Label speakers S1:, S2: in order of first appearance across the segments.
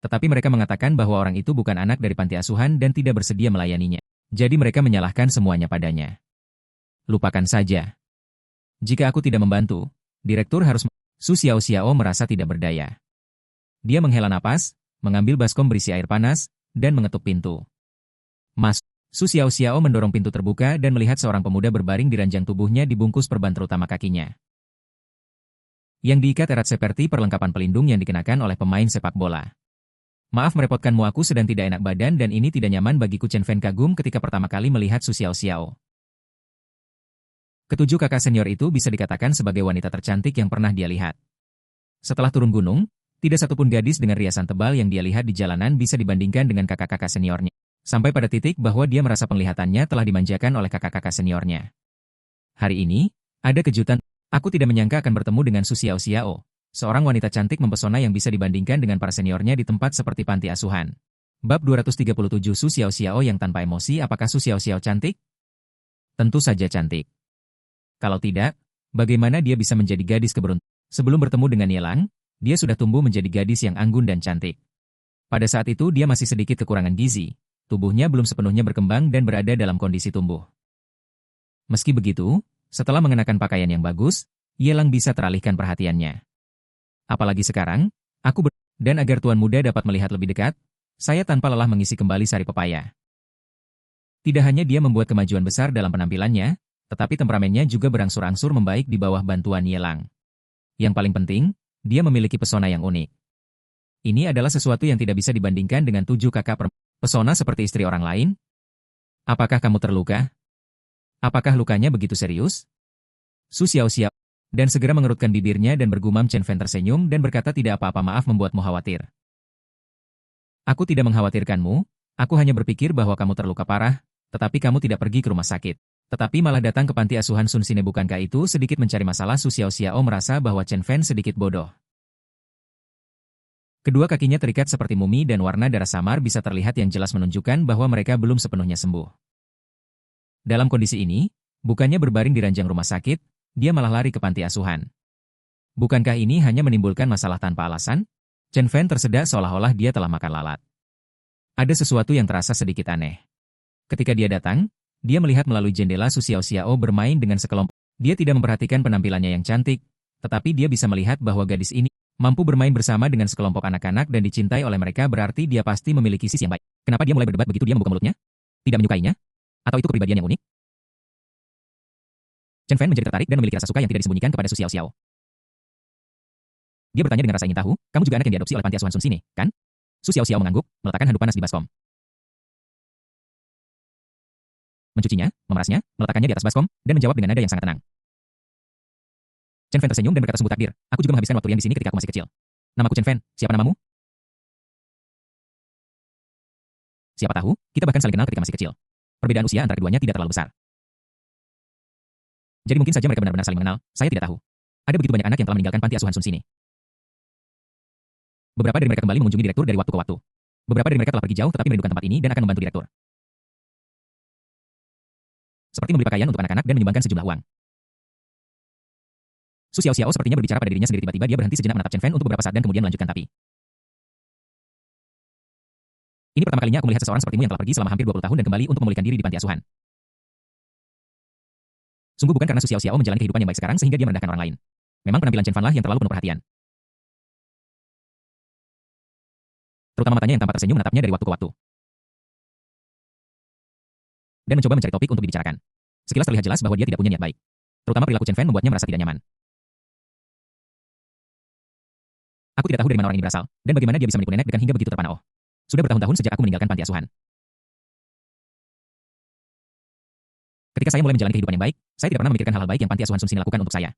S1: Tetapi mereka mengatakan bahwa orang itu bukan anak dari panti asuhan dan tidak bersedia melayaninya. Jadi mereka menyalahkan semuanya padanya. Lupakan saja. Jika aku tidak membantu, direktur harus... Su Xiao Xiao merasa tidak berdaya. Dia menghela napas, mengambil baskom berisi air panas, dan mengetuk pintu. Mas, Su Xiao Xiao mendorong pintu terbuka dan melihat seorang pemuda berbaring di ranjang tubuhnya dibungkus perban terutama kakinya. Yang diikat erat seperti perlengkapan pelindung yang dikenakan oleh pemain sepak bola. Maaf merepotkanmu, aku sedang tidak enak badan dan ini tidak nyaman bagiku. Chen Fan kagum ketika pertama kali melihat Su Xiao Xiao. Ketujuh kakak senior itu bisa dikatakan sebagai wanita tercantik yang pernah dia lihat. Setelah turun gunung, tidak satupun gadis dengan riasan tebal yang dia lihat di jalanan bisa dibandingkan dengan kakak-kakak seniornya. Sampai pada titik bahwa dia merasa penglihatannya telah dimanjakan oleh kakak-kakak seniornya. Hari ini, ada kejutan. Aku tidak menyangka akan bertemu dengan Su Xiao Xiao, seorang wanita cantik mempesona yang bisa dibandingkan dengan para seniornya di tempat seperti panti asuhan. Bab 237 Su Xiao Xiao yang tanpa emosi. Apakah Su Xiao Xiao cantik? Tentu saja cantik. Kalau tidak, bagaimana dia bisa menjadi gadis keberuntungan? Sebelum bertemu dengan Yelang, dia sudah tumbuh menjadi gadis yang anggun dan cantik. Pada saat itu dia masih sedikit kekurangan gizi, tubuhnya belum sepenuhnya berkembang dan berada dalam kondisi tumbuh. Meski begitu, setelah mengenakan pakaian yang bagus, Yelang bisa teralihkan perhatiannya. Apalagi sekarang, dan agar tuan muda dapat melihat lebih dekat, saya tanpa lelah mengisi kembali sari pepaya. Tidak hanya dia membuat kemajuan besar dalam penampilannya, tetapi temperamennya juga berangsur-angsur membaik di bawah bantuan Yelang. Yang paling penting, dia memiliki pesona yang unik. Ini adalah sesuatu yang tidak bisa dibandingkan dengan tujuh kakak perempuan. Pesona seperti istri orang lain? Apakah kamu terluka? Apakah lukanya begitu serius? Su Xiao Xiao. Dan segera mengerutkan bibirnya dan bergumam. Chen Fan tersenyum dan berkata, tidak apa-apa, maaf membuatmu khawatir. Aku tidak mengkhawatirkanmu, aku hanya berpikir bahwa kamu terluka parah, tetapi kamu tidak pergi ke rumah sakit. Tetapi malah datang ke panti asuhan Sun Sine. Bukankah itu sedikit mencari masalah? Su Xiao Xiao merasa bahwa Chen Fan sedikit bodoh. Kedua kakinya terikat seperti mumi dan warna darah samar bisa terlihat yang jelas menunjukkan bahwa mereka belum sepenuhnya sembuh. Dalam kondisi ini, bukannya berbaring di ranjang rumah sakit, dia malah lari ke panti asuhan. Bukankah ini hanya menimbulkan masalah tanpa alasan? Chen Fan tersedak seolah-olah dia telah makan lalat. Ada sesuatu yang terasa sedikit aneh. Ketika dia datang, dia melihat melalui jendela Su Xiao Xiao bermain dengan sekelompok. Dia tidak memperhatikan penampilannya yang cantik, tetapi dia bisa melihat bahwa gadis ini mampu bermain bersama dengan sekelompok anak-anak dan dicintai oleh mereka, berarti dia pasti memiliki sisi yang baik. Kenapa dia mulai berdebat begitu? Dia membuka mulutnya? Tidak menyukainya? Atau itu kepribadian yang unik? Chen Fan menjadi tertarik dan memiliki rasa suka yang tidak disembunyikan kepada Su Xiao Xiao. Dia bertanya dengan rasa ingin tahu, kamu juga anak yang diadopsi oleh panti asuhan Sun Sine, kan? Su Xiao Xiao mengangguk, meletakkan handuk panas di baskom. Mencucinya, memerasnya, meletakkannya di atas baskom, dan menjawab dengan nada yang sangat tenang. Chen Fan tersenyum dan berkata, sungguh takdir, aku juga menghabiskan waktu yang di sini ketika aku masih kecil. Namaku Chen Fan, siapa namamu? Siapa tahu, kita bahkan saling kenal ketika masih kecil. Perbedaan usia antara keduanya tidak terlalu besar. Jadi mungkin saja mereka benar-benar saling mengenal, saya tidak tahu. Ada begitu banyak anak yang telah meninggalkan panti asuhan Sun Sine. Beberapa dari mereka kembali mengunjungi direktur dari waktu ke waktu. Beberapa dari mereka telah pergi jauh tetapi merindukan tempat ini dan akan membantu direktur. Seperti membeli pakaian untuk anak-anak dan menyumbangkan sejumlah uang. Su Xiao Xiao sepertinya berbicara pada dirinya sendiri. Tiba-tiba dia berhenti sejenak menatap Chen Fan untuk beberapa saat dan kemudian melanjutkan, tapi ini pertama kalinya aku melihat seseorang sepertimu yang telah pergi selama hampir 20 tahun dan kembali untuk memulihkan diri di panti asuhan. Sungguh bukan karena Su Xiao Xiao menjalani kehidupan yang baik sekarang sehingga dia merendahkan orang lain. Memang penampilan Chen Fan lah yang terlalu penuh perhatian. Terutama matanya yang tampak tersenyum menatapnya dari waktu ke waktu. Dan mencoba mencari topik untuk dibicarakan. Sekilas terlihat jelas bahwa dia tidak punya niat baik. Terutama perilaku Chen Fan membuatnya merasa tidak nyaman. Aku tidak tahu dari mana orang ini berasal, dan bagaimana dia bisa menipu nenek dengan hingga begitu terpana. Oh, sudah bertahun-tahun sejak aku meninggalkan panti asuhan. Ketika saya mulai menjalani kehidupan yang baik, saya tidak pernah memikirkan hal-hal baik yang panti asuhan Sun Sine lakukan untuk saya.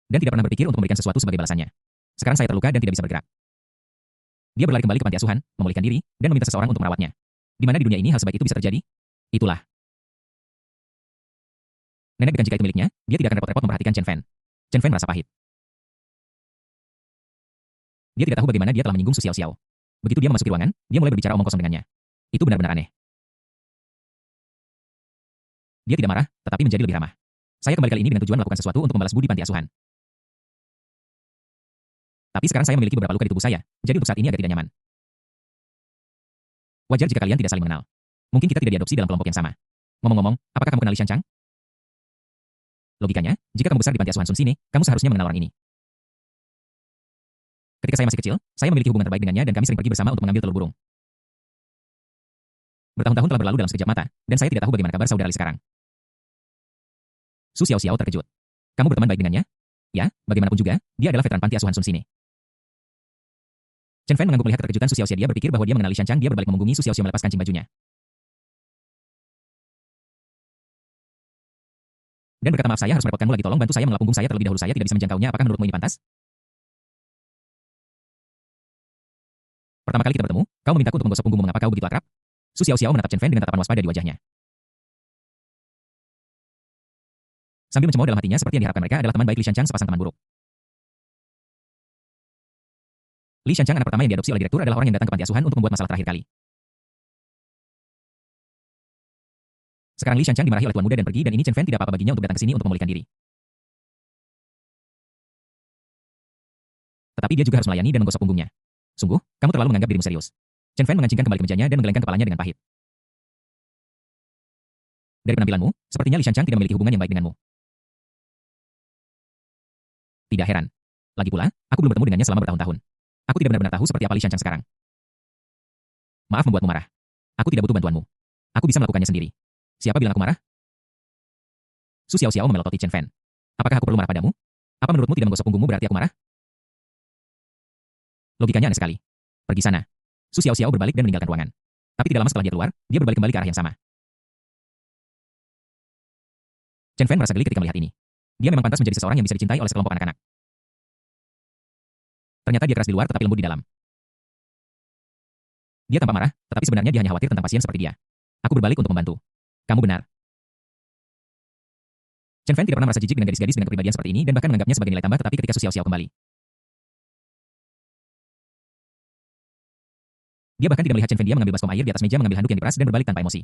S1: Dan tidak pernah berpikir untuk memberikan sesuatu sebagai balasannya. Sekarang saya terluka dan tidak bisa bergerak. Dia berlari kembali ke panti asuhan, memulihkan diri, dan meminta seseorang untuk merawatnya. Di mana di dunia ini hal sebaik itu bisa terjadi? Itulah. Nenek dengan jika itu miliknya, dia tidak akan repot-repot memperhatikan Chen Fan. Chen Fan merasa pahit. Dia tidak tahu bagaimana dia telah menyinggung Su Xiao Xiao. Begitu dia memasuki ruangan, dia mulai berbicara omong kosong dengannya. Itu benar-benar aneh. Dia tidak marah, tetapi menjadi lebih ramah. Saya kembali kali ini dengan tujuan melakukan sesuatu untuk membalas budi panti asuhan. Tapi sekarang saya memiliki beberapa luka di tubuh saya, jadi untuk saat ini agak tidak nyaman. Wajar jika kalian tidak saling mengenal. Mungkin kita tidak diadopsi dalam kelompok yang sama. Ngomong-ngomong, apakah kamu kenal Li Shanchang? Logikanya, jika kamu besar di panti asuhan Sun Sine, kamu seharusnya mengenal orang ini. Ketika saya masih kecil, saya memiliki hubungan terbaik dengannya dan kami sering pergi bersama untuk mengambil telur burung. Bertahun-tahun telah berlalu dalam sekejap mata, dan saya tidak tahu bagaimana kabar saudara Li sekarang. Su Xiaoxiao terkejut. Kamu berteman baik dengannya? Ya, bagaimanapun juga, dia adalah veteran panti asuhan Sun Sine. Chen Fan mengangguk melihat keterkejutan Su Xiaoxiao. Dia berpikir bahwa dia mengenal Li Shanchang. Dia berbalik memunggungi Su Xiaoxiao melepas kancing bajunya. Dan berkata, maaf, saya harus merepotkanmu lagi, tolong bantu saya mengelap punggung saya terlebih dahulu, saya tidak bisa menjangkaunya, apakah menurutmu ini pantas? Pertama kali kita bertemu, kau memintaku untuk menggosok punggungmu, mengapa kau begitu akrab? Su Xiaoxiao menatap Chen Fan dengan tatapan waspada di wajahnya. Sambil mencemooh dalam hatinya, seperti yang diharapkan, mereka adalah teman baik Li Shanchang, sepasang teman buruk. Li Shanchang, anak pertama yang diadopsi oleh direktur, adalah orang yang datang ke panti asuhan untuk membuat masalah terakhir kali. Sekarang Li Shanchang dimarahi oleh tuan muda dan pergi, dan ini Chen Fan tidak apa-apa baginya untuk datang ke sini untuk memulihkan diri. Tetapi dia juga harus melayani dan menggosok punggungnya. Sungguh, kamu terlalu menganggap dirimu serius. Chen Fan mengancingkan kembali ke mejanya dan menggelengkan kepalanya dengan pahit. Dari penampilanmu, sepertinya Li Shanchang tidak memiliki hubungan yang baik denganmu. Tidak heran. Lagi pula, aku belum bertemu dengannya selama bertahun-tahun. Aku tidak benar-benar tahu seperti apa Li Shanchang sekarang. Maaf membuatmu marah. Aku tidak butuh bantuanmu. Aku bisa melakukannya sendiri. Siapa bilang aku marah? Su Xiaoxiao memelototi Chen Fan. Apakah aku perlu marah padamu? Apa menurutmu tidak menggosok punggungmu berarti aku marah? Logikanya aneh sekali. Pergi sana. Su Xiaoxiao berbalik dan meninggalkan ruangan. Tapi tidak lama setelah dia keluar, dia berbalik kembali ke arah yang sama. Chen Fan merasa geli ketika melihat ini. Dia memang pantas menjadi seseorang yang bisa dicintai oleh sekelompok anak-anak. Ternyata dia keras di luar tetapi lembut di dalam. Dia tampak marah, tetapi sebenarnya dia hanya khawatir tentang pasien seperti dia. Aku berbalik untuk membantu. Kamu benar. Chen Fan tidak pernah merasa jijik dengan gadis-gadis dengan kepribadian seperti ini dan bahkan menganggapnya sebagai nilai tambah, tetapi ketika Su Xiaoxiao kembali, dia bahkan tidak melihat Chen Fan. Dia mengambil baskom air di atas meja, mengambil handuk yang diperas dan berbalik tanpa emosi.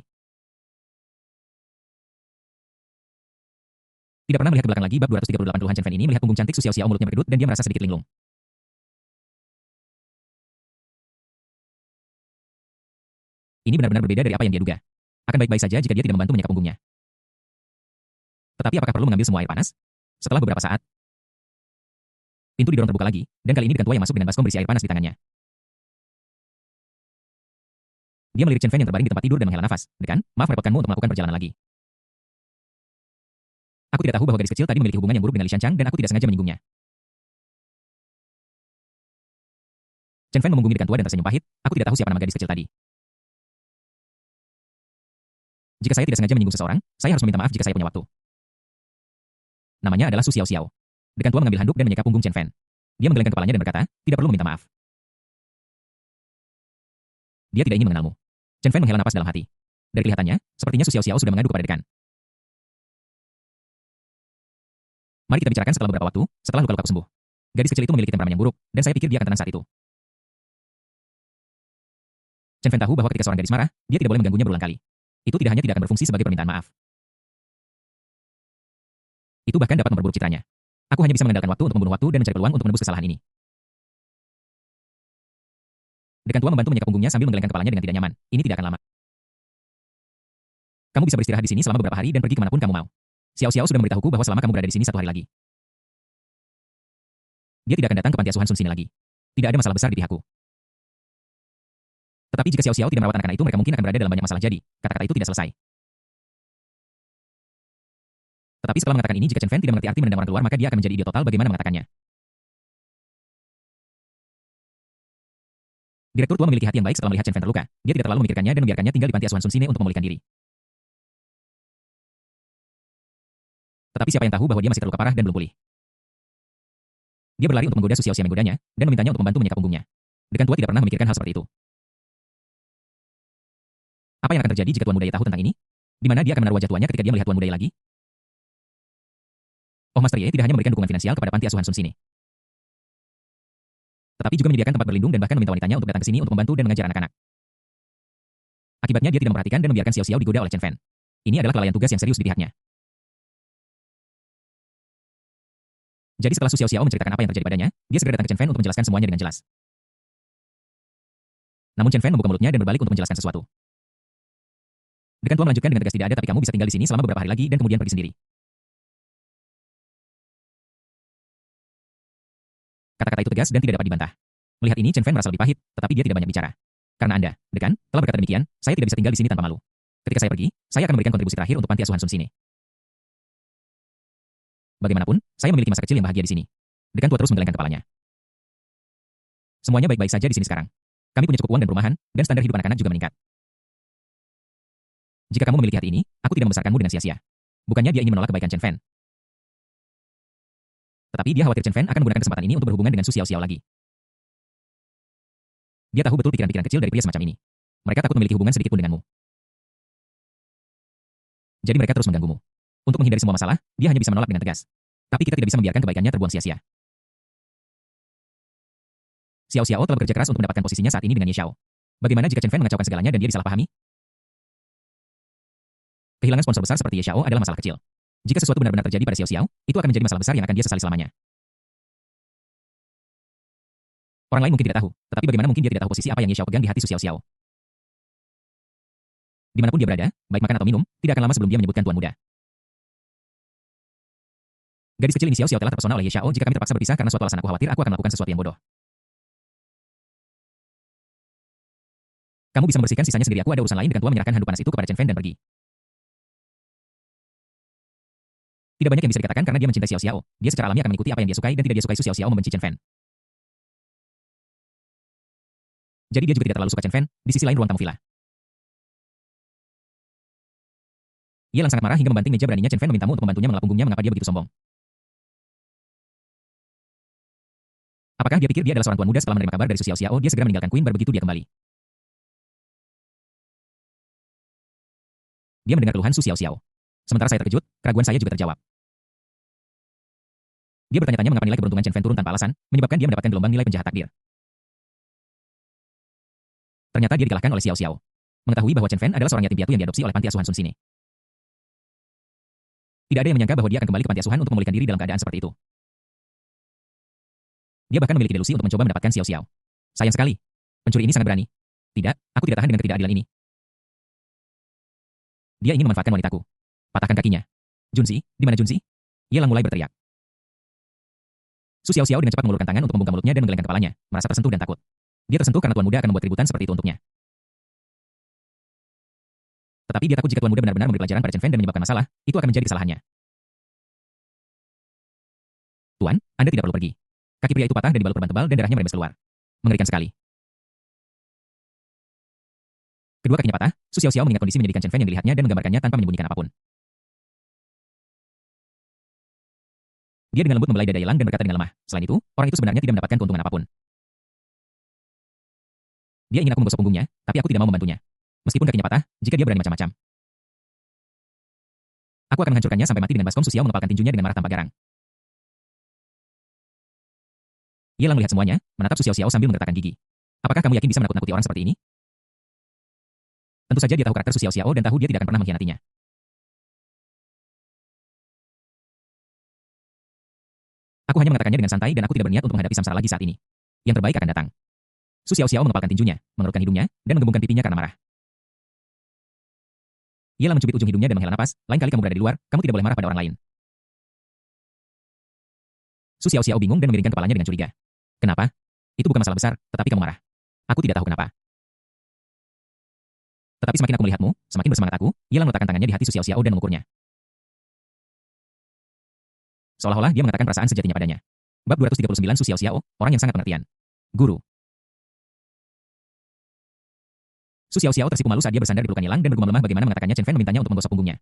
S1: Tidak pernah melihat ke belakang lagi. Bab 238 Keluhan Chen Fan ini melihat punggung cantik Su Xiaoxiao, mulutnya berkedut dan dia merasa sedikit linglung. Ini benar-benar berbeda dari apa yang dia duga. Akan baik-baik saja jika dia tidak membantu menyeka punggungnya. Tetapi apakah perlu mengambil semua air panas? Setelah beberapa saat, pintu didorong terbuka lagi, dan kali ini Dekan Tua yang masuk dengan baskom berisi air panas di tangannya. Dia melirik Chen Fan yang terbaring di tempat tidur dan menghela nafas. Dekan, maaf merepotkanmu untuk melakukan perjalanan lagi. Aku tidak tahu bahwa gadis kecil tadi memiliki hubungan yang buruk dengan Li Shanchang dan aku tidak sengaja menyinggungnya. Chen Fan memunggungi Dekan Tua dan tersenyum pahit. Aku tidak tahu siapa nama gadis kecil tadi. Jika saya tidak sengaja menyinggung seseorang, saya harus meminta maaf jika saya punya waktu. Namanya adalah Su Xiaoxiao. Dekan Tua mengambil handuk dan menyeka punggung Chen Fan. Dia menggelengkan kepalanya dan berkata, tidak perlu meminta maaf. Dia tidak ingin mengenalmu. Chen Fan menghela napas dalam hati. Dari kelihatannya, sepertinya Su Xiaoxiao sudah mengadu kepada Dekan. Mari kita bicarakan setelah beberapa waktu, setelah luka-lukaku sembuh. Gadis kecil itu memiliki temperamen yang buruk, dan saya pikir dia akan tenang saat itu. Chen Fan tahu bahwa ketika seorang gadis marah, dia tidak boleh mengganggunya berulang kali. Itu tidak hanya tidak akan berfungsi sebagai permintaan maaf. Itu bahkan dapat memperburuk citranya. Aku hanya bisa mengandalkan waktu untuk membunuh waktu dan mencari peluang untuk menebus kesalahan ini. Dekan Tua membantu menyeka punggungnya sambil menggelengkan kepalanya dengan tidak nyaman. Ini tidak akan lama. Kamu bisa beristirahat di sini selama beberapa hari dan pergi kemanapun kamu mau. Xiao-Xiao sudah memberitahuku bahwa selama kamu berada di sini 1 hari lagi, dia tidak akan datang ke panti asuhan Sun Sine lagi. Tidak ada masalah besar di pihakku. Tetapi jika Xiao-Xiao tidak merawat anak-anak itu, mereka mungkin akan berada dalam banyak masalah. Jadi, kata-kata itu tidak selesai. Tetapi setelah mengatakan ini, jika Chen Fan tidak mengerti arti menendang orang keluar, maka dia akan menjadi idiot total. Bagaimana mengatakannya? Direktur tua memiliki hati yang baik setelah melihat Chen Fan terluka. Dia tidak terlalu memikirkannya dan membiarkannya tinggal di panti asuhan Sun Sine untuk memulihkan diri. Tetapi siapa yang tahu bahwa dia masih terluka parah dan belum pulih. Dia berlari untuk menggoda Su Xiaoxiao menggodanya, dan memintanya untuk membantu menyeka punggungnya. Dekan Tua tidak pernah memikirkan hal seperti itu. Apa yang akan terjadi jika Tuan Muda tahu tentang ini? Di mana dia akan menaruh wajah tuanya ketika dia melihat Tuan Muda lagi? Oh, Master Ye tidak hanya memberikan dukungan finansial kepada panti asuhan Sun Sine, tetapi juga menyediakan tempat berlindung dan bahkan meminta wanitanya untuk datang ke sini untuk membantu dan mengajar anak-anak. Akibatnya dia tidak memperhatikan dan membiarkan Xiao-Xiao digoda oleh Chen Fan. Ini adalah kelalaian tugas yang serius di pihaknya. Jadi setelah Su Xiaoxiao menceritakan apa yang terjadi padanya, dia segera datang ke Chen Fan untuk menjelaskan semuanya dengan jelas. Namun Chen Fan membuka mulutnya dan berbalik untuk menjelaskan sesuatu. Dekan Tua melanjutkan dengan tegas, tidak ada, tapi kamu bisa tinggal di sini selama beberapa hari lagi dan kemudian pergi sendiri. Kata-kata itu tegas dan tidak dapat dibantah. Melihat ini, Chen Fan merasa lebih pahit, tetapi dia tidak banyak bicara. Karena Anda, Dekan, telah berkata demikian, saya tidak bisa tinggal di sini tanpa malu. Ketika saya pergi, saya akan memberikan kontribusi terakhir untuk panti asuhan Sun Sine. Bagaimanapun, saya memiliki masa kecil yang bahagia di sini. Dekan Tua terus menggelengkan kepalanya. Semuanya baik-baik saja di sini sekarang. Kami punya cukup uang dan perumahan, dan standar hidup anak-anak juga meningkat. Jika kamu memiliki hati ini, aku tidak membesarkanmu dengan sia-sia. Bukannya dia ingin menolak kebaikan Chen Fan. Tetapi dia khawatir Chen Fan akan menggunakan kesempatan ini untuk berhubungan dengan Su Xiaoxiao lagi. Dia tahu betul pikiran-pikiran kecil dari pria semacam ini. Mereka takut memiliki hubungan sedikit pun denganmu. Jadi mereka terus mengganggumu. Untuk menghindari semua masalah, dia hanya bisa menolak dengan tegas. Tapi kita tidak bisa membiarkan kebaikannya terbuang sia-sia. Xiao Xiao telah bekerja keras untuk mendapatkan posisinya saat ini dengan Ye Xiao. Bagaimana jika Chen Fan mengacaukan segalanya dan dia disalahpahami? Kehilangan sponsor besar seperti Ye Xiao adalah masalah kecil. Jika sesuatu benar-benar terjadi pada Xiao Xiao, itu akan menjadi masalah besar yang akan dia sesali selamanya. Orang lain mungkin tidak tahu, tetapi bagaimana mungkin dia tidak tahu posisi apa yang Ye Xiao pegang di hati Su Xiao Xiao. Dimanapun dia berada, baik makan atau minum, tidak akan lama sebelum dia menyebutkan tuan muda. Gadis kecil ini Xiao Xiao telah terpesona oleh Ye Xiao. Jika kami terpaksa berpisah karena suatu alasan, aku khawatir aku akan melakukan sesuatu yang bodoh. Kamu bisa membersihkan sisanya sendiri. Aku ada urusan lain. Dengan tua menyerahkan handuk panas itu kepada Chen Fan dan pergi. Tidak banyak yang bisa dikatakan karena dia mencintai Xiao Xiao. Dia secara alami akan mengikuti apa yang dia sukai dan tidak dia sukai. Su Xiao Xiao membenci Chen Fan. Jadi dia juga tidak terlalu suka Chen Fan. Di sisi lain ruang tamu villa. Ia sangat marah hingga membanting meja. Beraninya Chen Fan memintamu untuk membantunya mengelap punggungnya. Mengapa dia begitu sombong? Apakah dia pikir dia adalah seorang tuan muda? Setelah menerima kabar dari Su Xiao Xiao, dia segera meninggalkan Queen Bar. Begitu dia kembali, dia mendengar keluhan Su Xiao Xiao. Sementara saya terkejut, keraguan saya juga terjawab. Dia bertanya-tanya mengapa nilai keberuntungan Chen Fan turun tanpa alasan, menyebabkan dia mendapatkan gelombang nilai penjahat takdir. Ternyata dia dikalahkan oleh Xiao Xiao. Mengetahui bahwa Chen Fan adalah seorang yatim piatu yang diadopsi oleh panti asuhan Sun Sine. Tidak ada yang menyangka bahwa dia akan kembali ke panti asuhan untuk memulihkan diri dalam keadaan seperti itu. Dia bahkan memiliki delusi untuk mencoba mendapatkan Xiao Xiao. Sayang sekali. Pencuri ini sangat berani. Tidak, aku tidak tahan dengan ketidakadilan ini. Dia ingin memanfaatkan wanitaku. Patahkan kakinya. Junzi, di mana Junzi? Ia mulai berteriak. Su Xiao Xiao dengan cepat mengulurkan tangan untuk membuka mulutnya dan menggelengkan kepalanya, merasa tersentuh dan takut. Dia tersentuh karena tuan muda akan membuat keributan seperti itu untuknya. Tetapi dia takut jika tuan muda benar-benar memberi pelajaran pada Chen Fan dan menyebabkan masalah, itu akan menjadi kesalahannya. Tuan, Anda tidak perlu pergi. Kaki pria itu patah dan dibalut perban tebal dan darahnya merembes keluar. Mengerikan sekali. Kedua kakinya patah. Su Xiao Xiao mengingat kondisi menyedihkan Chen Fan yang dilihatnya dan menggambarkannya tanpa menyembunyikan apapun. Dia dengan lembut membelai dada Yelang dan berkata dengan lemah, selain itu, orang itu sebenarnya tidak mendapatkan keuntungan apapun. Dia ingin aku menggosok punggungnya, tapi aku tidak mau membantunya. Meskipun kakinya patah, jika dia berani macam-macam, aku akan menghancurkannya sampai mati. Dengan baskom, Su Xiao mengepalkan tinjunya dengan marah tanpa garang. Yelang melihat semuanya, menatap Su Xiao Xiao sambil menggertakkan gigi. Apakah kamu yakin bisa menakut-nakuti orang seperti ini? Tentu saja dia tahu karakter Su Xiao Xiao dan tahu dia tidak akan pernah mengkhianatinya. Aku hanya mengatakannya dengan santai dan aku tidak berniat untuk menghadapi samsara lagi saat ini. Yang terbaik akan datang. Su Xiao Xiao mengepalkan tinjunya, mengerutkan hidungnya, dan menggembungkan pipinya karena marah. Yelang mencubit ujung hidungnya dan menghela napas. Lain kali kamu berada di luar, kamu tidak boleh marah pada orang lain. Su Xiao Xiao bingung dan memiringkan kepalanya dengan curiga. Kenapa? Itu bukan masalah besar, tetapi kamu marah. Aku tidak tahu kenapa. Tetapi semakin aku melihatmu, semakin bersemangat aku. Yelang meletakkan tangannya di hati Su Xiao Xiao dan mengukurnya. Seolah-olah dia mengatakan perasaan sejatinya padanya. Bab 239 Su Xiao Xiao, orang yang sangat pengertian. Guru. Su Xiao Xiao tersipu malu saat dia bersandar di pelukan Yelang dan bergumam lemah bagaimana mengatakannya Chen Fan memintanya untuk menggosok punggungnya.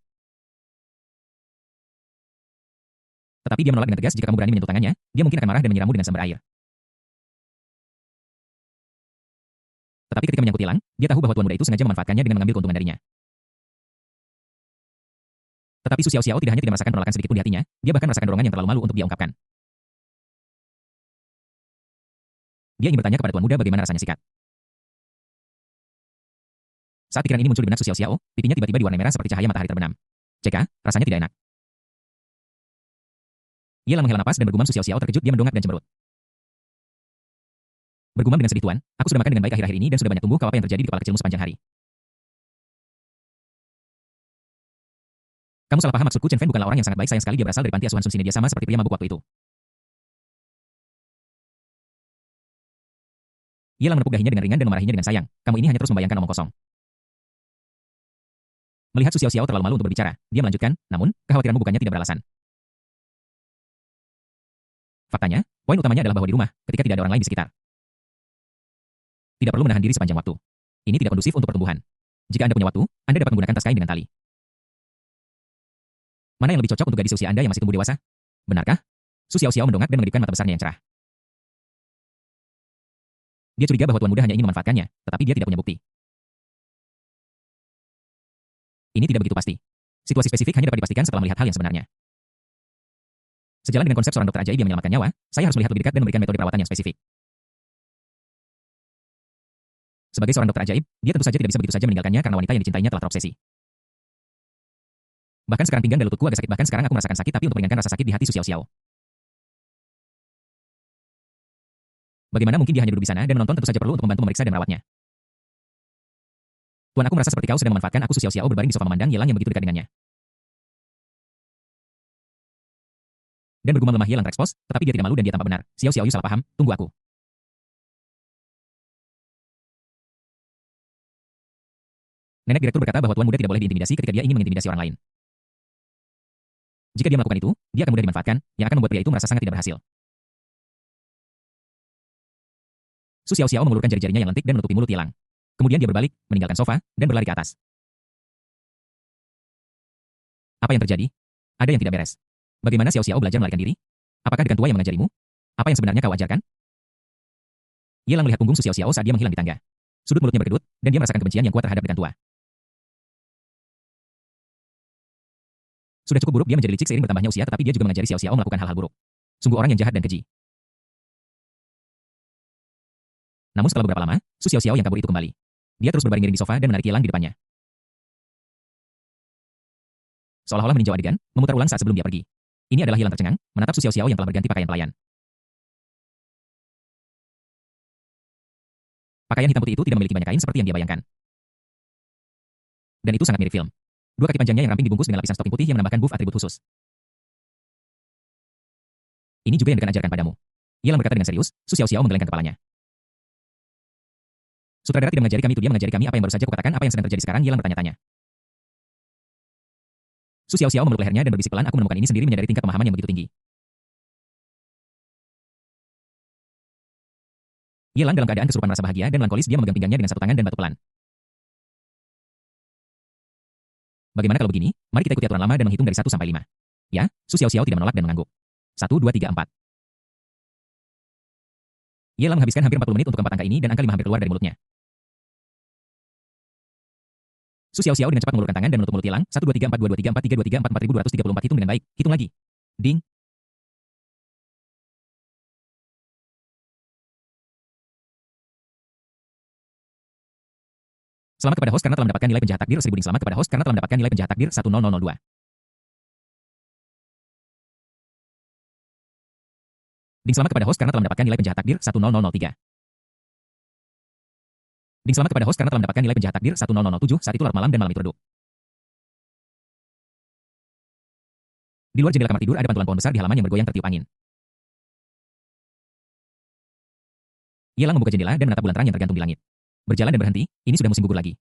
S1: Tetapi dia menolak dengan tegas. Jika kamu berani menyentuh tangannya, dia mungkin akan marah dan menyirammu dengan sumber air. Tetapi ketika menyangkut Yelang, dia tahu bahwa tuan muda itu sengaja memanfaatkannya dengan mengambil keuntungan darinya. Tetapi Su Xiao Xiao tidak hanya tidak merasakan penolakan sedikit pun di hatinya, dia bahkan merasakan dorongan yang terlalu malu untuk dia ungkapkan. Dia ingin bertanya kepada tuan muda bagaimana rasanya sikat. Saat pikiran ini muncul di benak Su Xiao Xiao, pipinya tiba-tiba diwarnai merah seperti cahaya matahari terbenam. Ceka, rasanya tidak enak. Yelang menghela napas dan bergumam. Su Xiaoxiao terkejut, dia mendongak dan cemberut. Bergumam dengan sedih, tuan, aku sudah makan dengan baik akhir-akhir ini dan sudah banyak tumbuh kau. Apa yang terjadi di kepala kecilmu sepanjang hari? Kamu salah paham, maksudku Chen Fen bukanlah orang yang sangat baik, sayang sekali dia berasal dari panti asuhan Sun Sine. Dia sama seperti pria mabuk waktu itu. Yelang menepuk dahinya dengan ringan dan memarahinya dengan sayang. Kamu ini hanya terus membayangkan omong kosong. Melihat Su Xiaoxiao terlalu malu untuk berbicara, dia melanjutkan, namun, kekhawatiranmu bukannya tidak beralasan. Faktanya, poin utamanya adalah bahwa di rumah, ketika tidak ada orang lain di sekitar, tidak perlu menahan diri sepanjang waktu. Ini tidak kondusif untuk pertumbuhan. Jika Anda punya waktu, Anda dapat menggunakan tas kain dengan tali. Mana yang lebih cocok untuk gadis usia Anda yang masih tumbuh dewasa? Benarkah? Su Xiaoxiao mendongak dan mengedipkan mata besarnya yang cerah. Dia curiga bahwa Tuan Muda hanya ingin memanfaatkannya, tetapi dia tidak punya bukti. Ini tidak begitu pasti. Situasi spesifik hanya dapat dipastikan setelah melihat hal yang sebenarnya. Sejalan dengan konsep seorang dokter ajaib yang menyelamatkan nyawa, saya harus melihat lebih dekat dan memberikan metode perawatan yang spesifik. Sebagai seorang dokter ajaib, dia tentu saja tidak bisa begitu saja meninggalkannya karena wanita yang dicintainya telah terobsesi. Bahkan sekarang pinggang dan lututku agak sakit. Bahkan sekarang aku merasakan sakit, tapi untuk meringankan rasa sakit di hati Su Xiaoxiao. Bagaimana mungkin dia hanya duduk di sana dan menonton? Tentu saja perlu untuk membantu memeriksa dan merawatnya. Tuan, aku merasa seperti kau sedang memanfaatkan aku. Su Xiaoxiao berbaring di sofa memandang Yelang yang begitu dekat dengannya. Dan bergumam lemah. Yelang terekspos, tetapi dia tidak malu dan dia tampak benar. Xiaoxiao salah paham, tunggu aku. Nenek direktur berkata bahwa Tuan Muda tidak boleh diintimidasi ketika dia ingin mengintimidasi orang lain. Jika dia melakukan itu, dia akan mudah dimanfaatkan, yang akan membuat pria itu merasa sangat tidak berhasil. Su Xiaoxiao mengulurkan jari-jarinya yang lentik dan menutupi mulut Yelang. Kemudian dia berbalik, meninggalkan sofa, dan berlari ke atas. Apa yang terjadi? Ada yang tidak beres. Bagaimana Xiaoxiao belajar melarikan diri? Apakah dengan tua yang mengajarimu? Apa yang sebenarnya kau ajarkan? Yelang melihat punggung Su Xiaoxiao saat dia menghilang di tangga. Sudut mulutnya berkedut, dan dia merasakan kebencian yang kuat terhadap dengan tua. Sudah cukup buruk dia menjadi licik seiring bertambahnya usia, tetapi dia juga mengajari Xiaoxiao melakukan hal-hal buruk. Sungguh orang yang jahat dan keji. Namun setelah beberapa lama, Su Xiaoxiao yang kabur itu kembali. Dia terus berbaring miring di sofa dan menarik Yelang di depannya. Seolah-olah meninjau adegan, memutar ulang saat sebelum dia pergi. Ini adalah Yelang tercengang, menatap Su Xiaoxiao yang telah berganti pakaian pelayan. Pakaian hitam putih itu tidak memiliki banyak kain seperti yang dia bayangkan. Dan itu sangat mirip film. Dua kaki panjangnya yang ramping dibungkus dengan lapisan stocking putih yang menambahkan buff atribut khusus. Ini juga yang Dekan ajarkan padamu. Yelang berkata dengan serius. Su Xiaoxiao menggelengkan kepalanya. Sutradara tidak mengajari kami itu, dia mengajari kami apa yang baru saja kukatakan. Apa yang sedang terjadi sekarang? Yelang bertanya-tanya. Su Xiaoxiao memeluk lehernya dan berbisik pelan. Aku menemukan ini sendiri, menyadari tingkat pemahaman yang begitu tinggi. Yelang dalam keadaan kesurupan merasa bahagia dan melankolis. Dia memegang pinggangnya dengan satu tangan dan batuk pelan. Bagaimana kalau begini? Mari kita ikuti aturan lama dan menghitung dari 1 sampai 5. Ya, Su Xiaoxiao tidak menolak dan mengangguk. 1, 2, 3, 4. Yelang menghabiskan hampir 40 menit untuk keempat angka ini dan angka 5 hampir keluar dari mulutnya. Su Xiaoxiao dengan cepat mengulurkan tangan dan menutup mulut Yelang. 1, 2, 3, 4, 2, 2, 3, 4, 3, 2, 3, 4, 4234. Hitung dengan baik. Hitung lagi. Ding. Selamat kepada host karena telah mendapatkan nilai penjahat takdir 1000. Ding. Selamat kepada host karena telah mendapatkan nilai penjahat takdir 10002. Ding. Selamat kepada host karena telah mendapatkan nilai penjahat takdir 10003. Ding. Selamat kepada host karena telah mendapatkan nilai penjahat takdir 1007. Saat itu larut malam dan malam itu redup. Di luar jendela kamar tidur ada pantulan pohon besar di halaman yang bergoyang tertiup angin. Yelang membuka jendela dan menatap bulan terang yang tergantung di langit. Berjalan dan berhenti, ini sudah musim gugur lagi.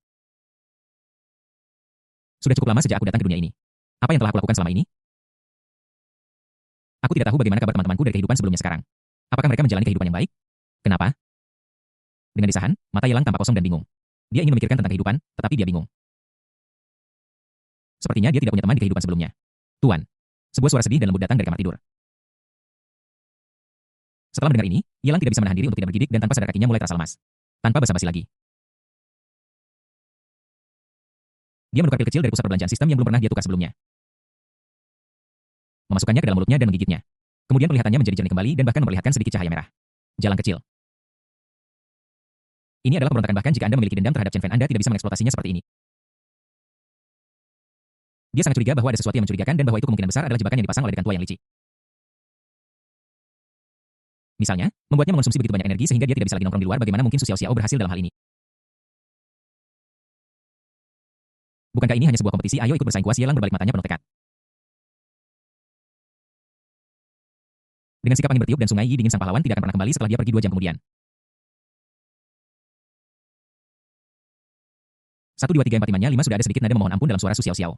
S1: Sudah cukup lama sejak aku datang ke dunia ini. Apa yang telah aku lakukan selama ini? Aku tidak tahu bagaimana kabar teman-temanku dari kehidupan sebelumnya sekarang. Apakah mereka menjalani kehidupan yang baik? Kenapa? Dengan desahan, mata Yelang tampak kosong dan bingung. Dia ingin memikirkan tentang kehidupan, tetapi dia bingung. Sepertinya dia tidak punya teman di kehidupan sebelumnya. Tuan. Sebuah suara sedih dan lembut datang dari kamar tidur. Setelah mendengar ini, Yelang tidak bisa menahan diri untuk tidak bergidik dan tanpa sadar kakinya mulai terasa lemas. Tanpa basa-basi lagi. Dia menukar pil kecil dari pusat perbelanjaan sistem yang belum pernah dia tukar sebelumnya. Memasukkannya ke dalam mulutnya dan menggigitnya. Kemudian penglihatannya menjadi jernih kembali dan bahkan memperlihatkan sedikit cahaya merah. Jalan kecil. Ini adalah pemberontakan, bahkan jika Anda memiliki dendam terhadap Chen Fen, Anda tidak bisa mengeksploitasinya seperti ini. Dia sangat curiga bahwa ada sesuatu yang mencurigakan dan bahwa itu kemungkinan besar adalah jebakan yang dipasang oleh Dekan tua yang licik. Misalnya, membuatnya mengonsumsi begitu banyak energi sehingga dia tidak bisa lagi nongkrong di luar. Bagaimana mungkin Su Xiaoxiao berhasil dalam hal ini? Bukankah ini hanya sebuah kompetisi? Ayo ikut bersaing. Kuas Yelang berbalik matanya penuh tekad. Dengan sikap angin bertiup dan Sungai Yi dingin sang pahlawan tidak akan pernah kembali setelah dia pergi 2 jam kemudian. 1, 2, 3, 4, 5, 5 sudah ada sedikit nada memohon ampun dalam suara Su Xiaoxiao.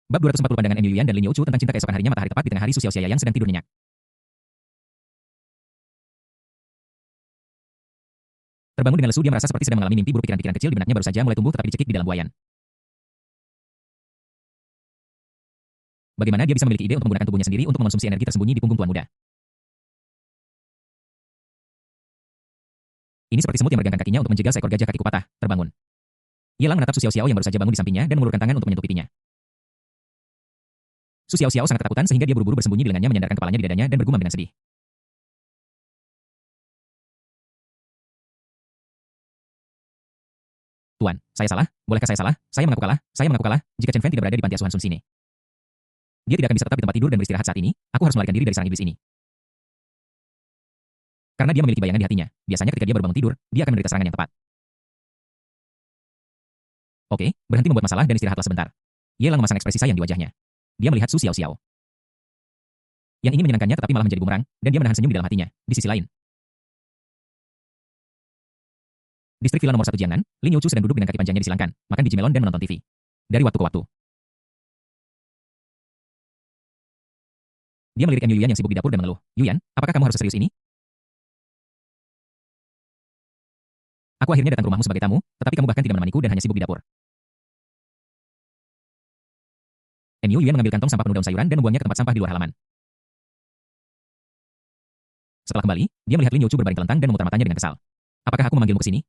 S1: Bab 240 pandangan N Yuyan dan Lin Youchu tentang cinta keesokan harinya matahari tepat di tengah hari Su Xiaoxiao yang sedang tidur nyenyak. Terbangun dengan lesu dia merasa seperti sedang mengalami mimpi buruk pikiran-pikiran kecil di benaknya baru saja mulai tumbuh tetapi dicekik di dalam buayan. Bagaimana dia bisa memiliki ide untuk menggunakan tubuhnya sendiri untuk mengonsumsi energi tersembunyi di punggung tuan muda? Ini seperti semut yang meregangkan kakinya untuk menjegal seekor gajah kakiku patah, terbangun. Yelang menatap Su Xiaoxiao yang baru saja bangun di sampingnya dan mengulurkan tangan untuk menyentuh pipinya. Su Xiaoxiao sangat ketakutan sehingga dia buru-buru bersembunyi di lengannya menyandarkan kepalanya di dadanya dan bergumam dengan sedih. Tuan, saya salah? Bolehkah saya salah? Saya mengaku kalah. Saya mengaku kalah. Jika Chen Fan tidak berada di panti asuhan Sun Sine, dia tidak akan bisa tetap di tempat tidur dan beristirahat saat ini. Aku harus melarikan diri dari sarang iblis ini. Karena dia memiliki bayangan di hatinya. Biasanya ketika dia baru bangun tidur, dia akan menderita serangan yang tepat. Oke, berhenti membuat masalah dan istirahatlah sebentar. Yelang memasang ekspresi sayang di wajahnya. Dia melihat Su Xiaoxiao yang ingin menyenangkannya tetapi malah menjadi bumerang, dan dia menahan senyum di dalam hatinya. Di sisi lain, distrik villa nomor 1 Jiangnan, Lin Youchu sedang duduk dengan kaki panjangnya disilangkan, makan biji melon dan menonton TV. Dari waktu ke waktu, dia melirik M Yuyan yang sibuk di dapur dan mengeluh. Yuyan, apakah kamu harus serius ini? Aku akhirnya datang ke rumahmu sebagai tamu, tetapi kamu bahkan tidak menemaniku dan hanya sibuk di dapur. M Yuyan mengambil kantong sampah penuh daun sayuran dan membuangnya ke tempat sampah di luar halaman. Setelah kembali, dia melihat Lin Youchu berbaring telentang dan memutar matanya dengan kesal. Apakah aku memanggilmu ke sini?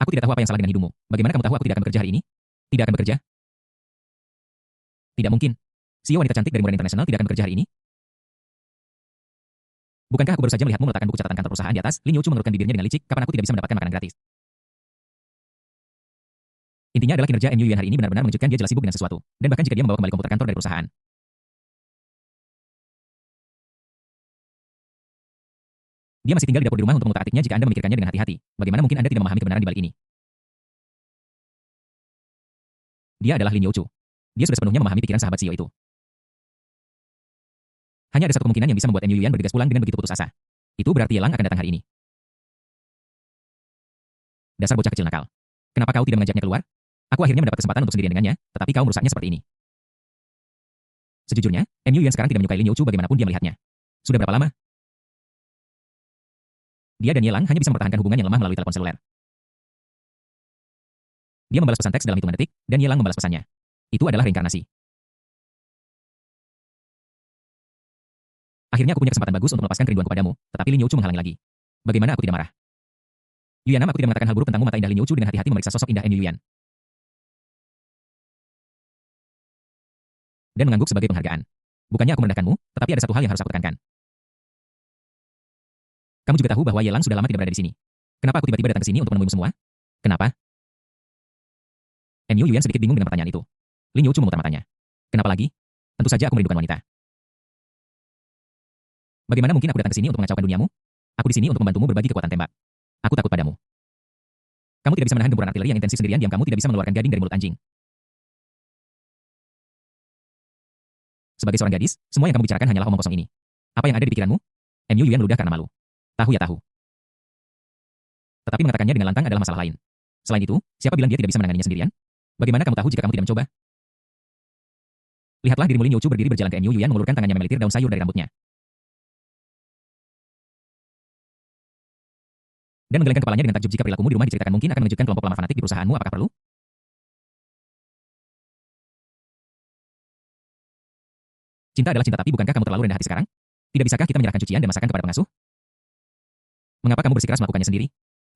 S1: Aku tidak tahu apa yang salah dengan hidungmu. Bagaimana kamu tahu aku tidak akan bekerja hari ini? Tidak akan bekerja? Tidak mungkin. CEO wanita cantik dari Muran Internasional tidak akan bekerja hari ini? Bukankah aku baru saja melihatmu meletakkan buku catatan kantor perusahaan di atas? Lin Youchu mengerutkan bibirnya dengan licik. Kapan aku tidak bisa mendapatkan makanan gratis? Intinya adalah kinerja M Yuyan hari ini benar-benar mengejutkan. Dia jelas sibuk dengan sesuatu. Dan bahkan jika dia membawa kembali komputer kantor dari perusahaan, dia masih tinggal di dapur di rumah untuk mengutak-atiknya. Jika Anda memikirkannya dengan hati-hati, bagaimana mungkin Anda tidak memahami kebenaran di balik ini? Dia adalah Lin Youchu. Dia sudah sepenuhnya memahami pikiran sahabat CEO itu. Hanya ada satu kemungkinan yang bisa membuat M Yuyan bergegas pulang dengan begitu putus asa. Itu berarti Yelang akan datang hari ini. Dasar bocah kecil nakal. Kenapa kau tidak mengajaknya keluar? Aku akhirnya mendapat kesempatan untuk sendirian dengannya, tetapi kau merusaknya seperti ini. Sejujurnya, M Yuyan sekarang tidak menyukai Lin Youchu bagaimanapun dia melihatnya. Sudah berapa lama? Dia dan Yelang hanya bisa mempertahankan hubungan yang lemah melalui telepon seluler. Dia membalas pesan teks dalam hitungan detik, dan Yelang membalas pesannya. Itu adalah reinkarnasi. Akhirnya aku punya kesempatan bagus untuk melepaskan kerinduanku padamu, tetapi Lin Youchu menghalangi lagi. Bagaimana aku tidak marah? Yuyanam, aku tidak mengatakan hal buruk tentangmu. Mata indah Lin Youchu dengan hati-hati memeriksa sosok indah M Yuyan. Dan mengangguk sebagai penghargaan. Bukannya aku merendahkanmu, tetapi ada satu hal yang harus aku tekankan. Kamu juga tahu bahwa Yelang sudah lama tidak berada di sini. Kenapa aku tiba-tiba datang ke sini untuk menemuimu semua? Kenapa? M Yuyan sedikit bingung dengan pertanyaan itu. Lin Youchu memutar matanya. Kenapa lagi? Tentu saja aku merindukan wanita. Bagaimana mungkin aku datang ke sini untuk mengacaukan duniamu? Aku di sini untuk membantumu berbagi kekuatan tembak. Aku takut padamu. Kamu tidak bisa menahan gempuran artileri yang intensif sendirian. Diam, kamu tidak bisa mengeluarkan gading dari mulut anjing. Sebagai seorang gadis, semua yang kamu bicarakan hanyalah omong kosong ini. Apa yang ada di pikiranmu? M Yuyan meludah karena malu. Tahu ya tahu. Tetapi mengatakannya dengan lantang adalah masalah lain. Selain itu, siapa bilang dia tidak bisa menanganinya sendirian? Bagaimana kamu tahu jika kamu tidak mencoba? Lihatlah dirimu. Lin Youchu berdiri berjalan ke M Yuyan mengulurkan tangannya memelitir daun sayur dari rambutnya. Dan menggelengkan kepalanya dengan takjub. Jika perilakumu di rumah diceritakan mungkin akan mengejutkan kelompok lama fanatik di perusahaanmu. Apakah perlu? Cinta adalah cinta, tapi bukankah kamu terlalu rendah hati sekarang? Tidak bisakah kita menyerahkan cucian dan masakan kepada pengasuh? Mengapa kamu bersikeras melakukannya sendiri?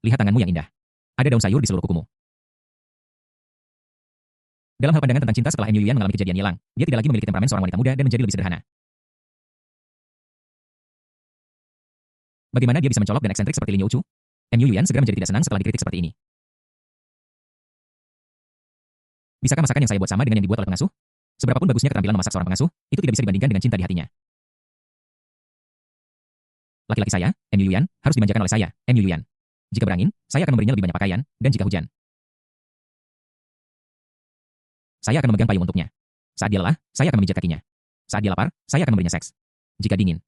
S1: Lihat tanganmu yang indah. Ada daun sayur di seluruh kukumu. Dalam hal pandangan tentang cinta, setelah M Yuyan mengalami kejadian Yelang, dia tidak lagi memiliki temperamen seorang wanita muda dan menjadi lebih sederhana. Bagaimana dia bisa mencolok dan eksentrik seperti Lin Youchu? M Yuyan segera menjadi tidak senang setelah dikritik seperti ini. Bisakah masakan yang saya buat sama dengan yang dibuat oleh pengasuh? Seberapapun bagusnya keterampilan memasak seorang pengasuh, itu tidak bisa dibandingkan dengan cinta di hatinya. Laki-laki saya, M. Yulian, harus dimanjakan oleh saya, M. Yulian. Jika berangin, saya akan memberinya lebih banyak pakaian, dan jika hujan, saya akan memegang payung untuknya. Saat dia lelah, saya akan memijat kakinya. Saat dia lapar, saya akan memberinya seks. Jika dingin,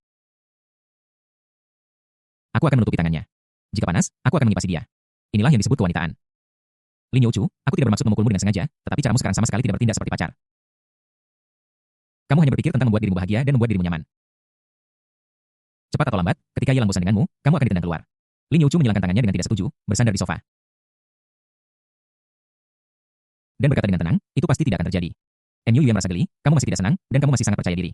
S1: aku akan menutupi tangannya. Jika panas, aku akan mengipasi dia. Inilah yang disebut kewanitaan. Lin Youchu, aku tidak bermaksud memukulmu dengan sengaja, tetapi caramu sekarang sama sekali tidak bertindak seperti pacar. Kamu hanya berpikir tentang membuat dirimu bahagia dan membuat dirimu nyaman. Cepat atau lambat, ketika ia bosan denganmu, kamu akan ditendang keluar. Lin Youchu menyilangkan tangannya dengan tidak setuju, bersandar di sofa. Dan berkata dengan tenang, itu pasti tidak akan terjadi. M. Yulian merasa geli, kamu masih tidak senang, dan kamu masih sangat percaya diri.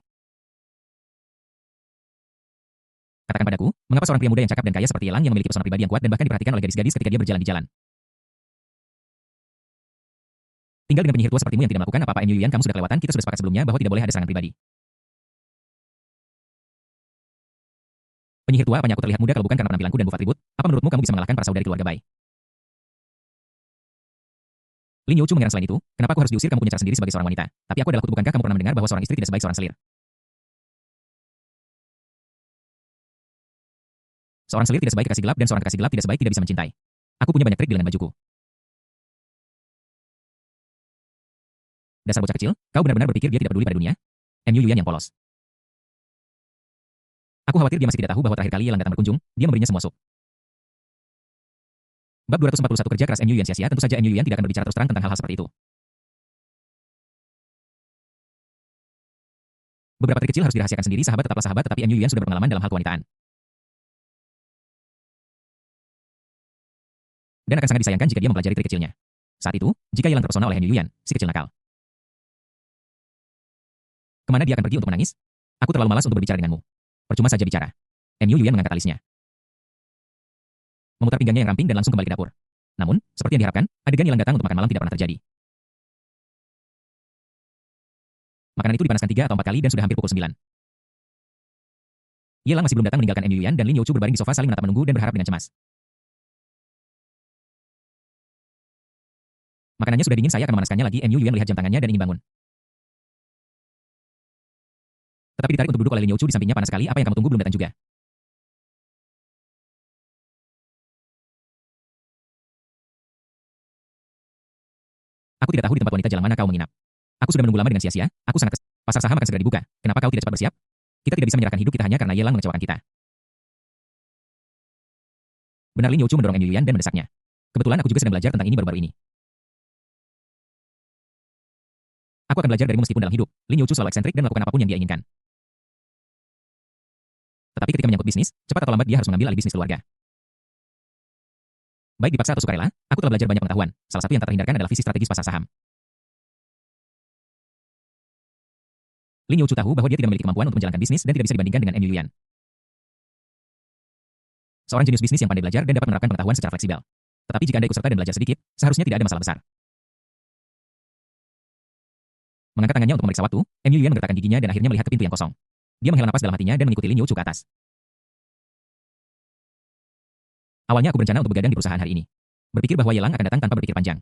S1: Katakan padaku, mengapa seorang pria muda yang cakap dan kaya seperti Yelang yang memiliki pesona pribadi yang kuat dan bahkan diperhatikan oleh gadis-gadis ketika dia berjalan di jalan. Tinggal dengan penyihir tua sepertimu yang tidak melakukan apa-apa M. Yulian, kamu sudah kelewatan, kita sudah sepakat sebelumnya bahwa tidak boleh ada serangan pribadi. Penyihir tua, apanya aku terlihat muda kalau bukan karena penampilanku dan buff atribut? Apa menurutmu kamu bisa mengalahkan para saudari keluarga Bai? Lin Youchu mengerang selain itu, kenapa aku harus diusir? Kamu punya cara sendiri sebagai seorang wanita. Tapi aku adalah kutu, bukankah kamu pernah mendengar bahwa seorang istri tidak sebaik seorang selir? Seorang selir tidak sebaik kekasih gelap dan seorang kekasih gelap tidak sebaik tidak bisa mencintai. Aku punya banyak trik di lengan bajuku. Dasar bocah kecil, kau benar-benar berpikir dia tidak peduli pada dunia? M. Yulian yang polos. Aku khawatir dia masih tidak tahu bahwa terakhir kali Yelang datang berkunjung, dia memberinya semua sup. Bab 241 kerja keras M. Yulian sia-sia. Tentu saja M. Yulian tidak akan berbicara terus terang tentang hal-hal seperti itu. Beberapa trik kecil harus dirahasiakan sendiri, sahabat tetaplah sahabat, tetapi M. Yulian sudah berpengalaman dalam hal kewanitaan. Dan akan sangat disayangkan jika dia mempelajari trik kecilnya. Saat itu, jika Yelang terpesona oleh M. Yulian, si kecil nakal. Kemana dia akan pergi untuk menangis? Aku terlalu malas untuk berbicara denganmu. Percuma saja bicara. M. Yulian mengangkat alisnya, memutar pinggangnya yang ramping dan langsung kembali ke dapur. Namun, seperti yang diharapkan, adegan Yelang datang untuk makan malam tidak pernah terjadi. Makanan itu dipanaskan 3 atau 4 kali dan sudah hampir pukul 9. Yelang masih belum datang meninggalkan M. Yulian dan Lin Youchu berbaring di sofa saling menatap menunggu dan berharap dengan cemas. Makanannya sudah dingin, saya akan memanaskannya lagi. M. Yulian melihat jam tangannya dan ingin bangun. Tetapi ditarik untuk duduk oleh Lin Youchu di sampingnya. Panas sekali, apa yang kamu tunggu belum datang juga? Aku tidak tahu di tempat wanita jalan mana kau menginap. Aku sudah menunggu lama dengan sia-sia, aku sangat kesal. Pasar saham akan segera dibuka, kenapa kau tidak cepat bersiap? Kita tidak bisa menyerahkan hidup kita hanya karena Yelang mengecewakan kita. Benar, Lin Youchu mendorong M. Yulian dan mendesaknya. Kebetulan aku juga sedang belajar tentang ini baru-baru ini. Aku akan belajar darimu meskipun dalam hidup. Lin Youchu selalu eksentrik dan melakukan apapun yang dia inginkan. Tetapi ketika menyangkut bisnis, cepat atau lambat dia harus mengambil alih bisnis keluarga. Baik dipaksa atau sukarela, aku telah belajar banyak pengetahuan. Salah satu yang tak terhindarkan adalah visi strategis pasar saham. Lin Youchu tahu bahwa dia tidak memiliki kemampuan untuk menjalankan bisnis dan tidak bisa dibandingkan dengan M. Yulian. Seorang jenius bisnis yang pandai belajar dan dapat menerapkan pengetahuan secara fleksibel. Tetapi jika Anda ikut serta dan belajar sedikit, seharusnya tidak ada masalah besar. Mengangkat tangannya untuk memeriksa waktu, M. Yulian menggerakkan giginya dan akhirnya melihat ke pintu yang kosong. Dia menghela napas dalam hatinya dan mengikuti Lin Youchu ke atas. Awalnya aku berencana untuk begadang di perusahaan hari ini. Berpikir bahwa Yelang akan datang tanpa berpikir panjang.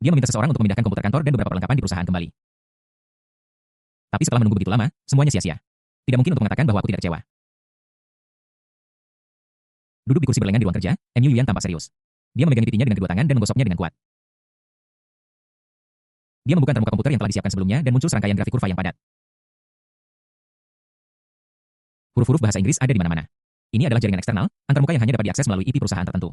S1: Dia meminta seseorang untuk memindahkan komputer kantor dan beberapa perlengkapan di perusahaan kembali. Tapi setelah menunggu begitu lama, semuanya sia-sia. Tidak mungkin untuk mengatakan bahwa aku tidak kecewa. Duduk di kursi berlengan di ruang kerja, M. Yulian tampak serius. Dia memegangi pipinya dengan kedua tangan dan menggosoknya dengan kuat. Dia membuka termuka komputer yang telah disiapkan sebelumnya dan muncul serangkaian grafik kurva yang padat. Huruf-huruf bahasa Inggris ada di mana-mana. Ini adalah jaringan eksternal, antarmuka yang hanya dapat diakses melalui IP perusahaan tertentu.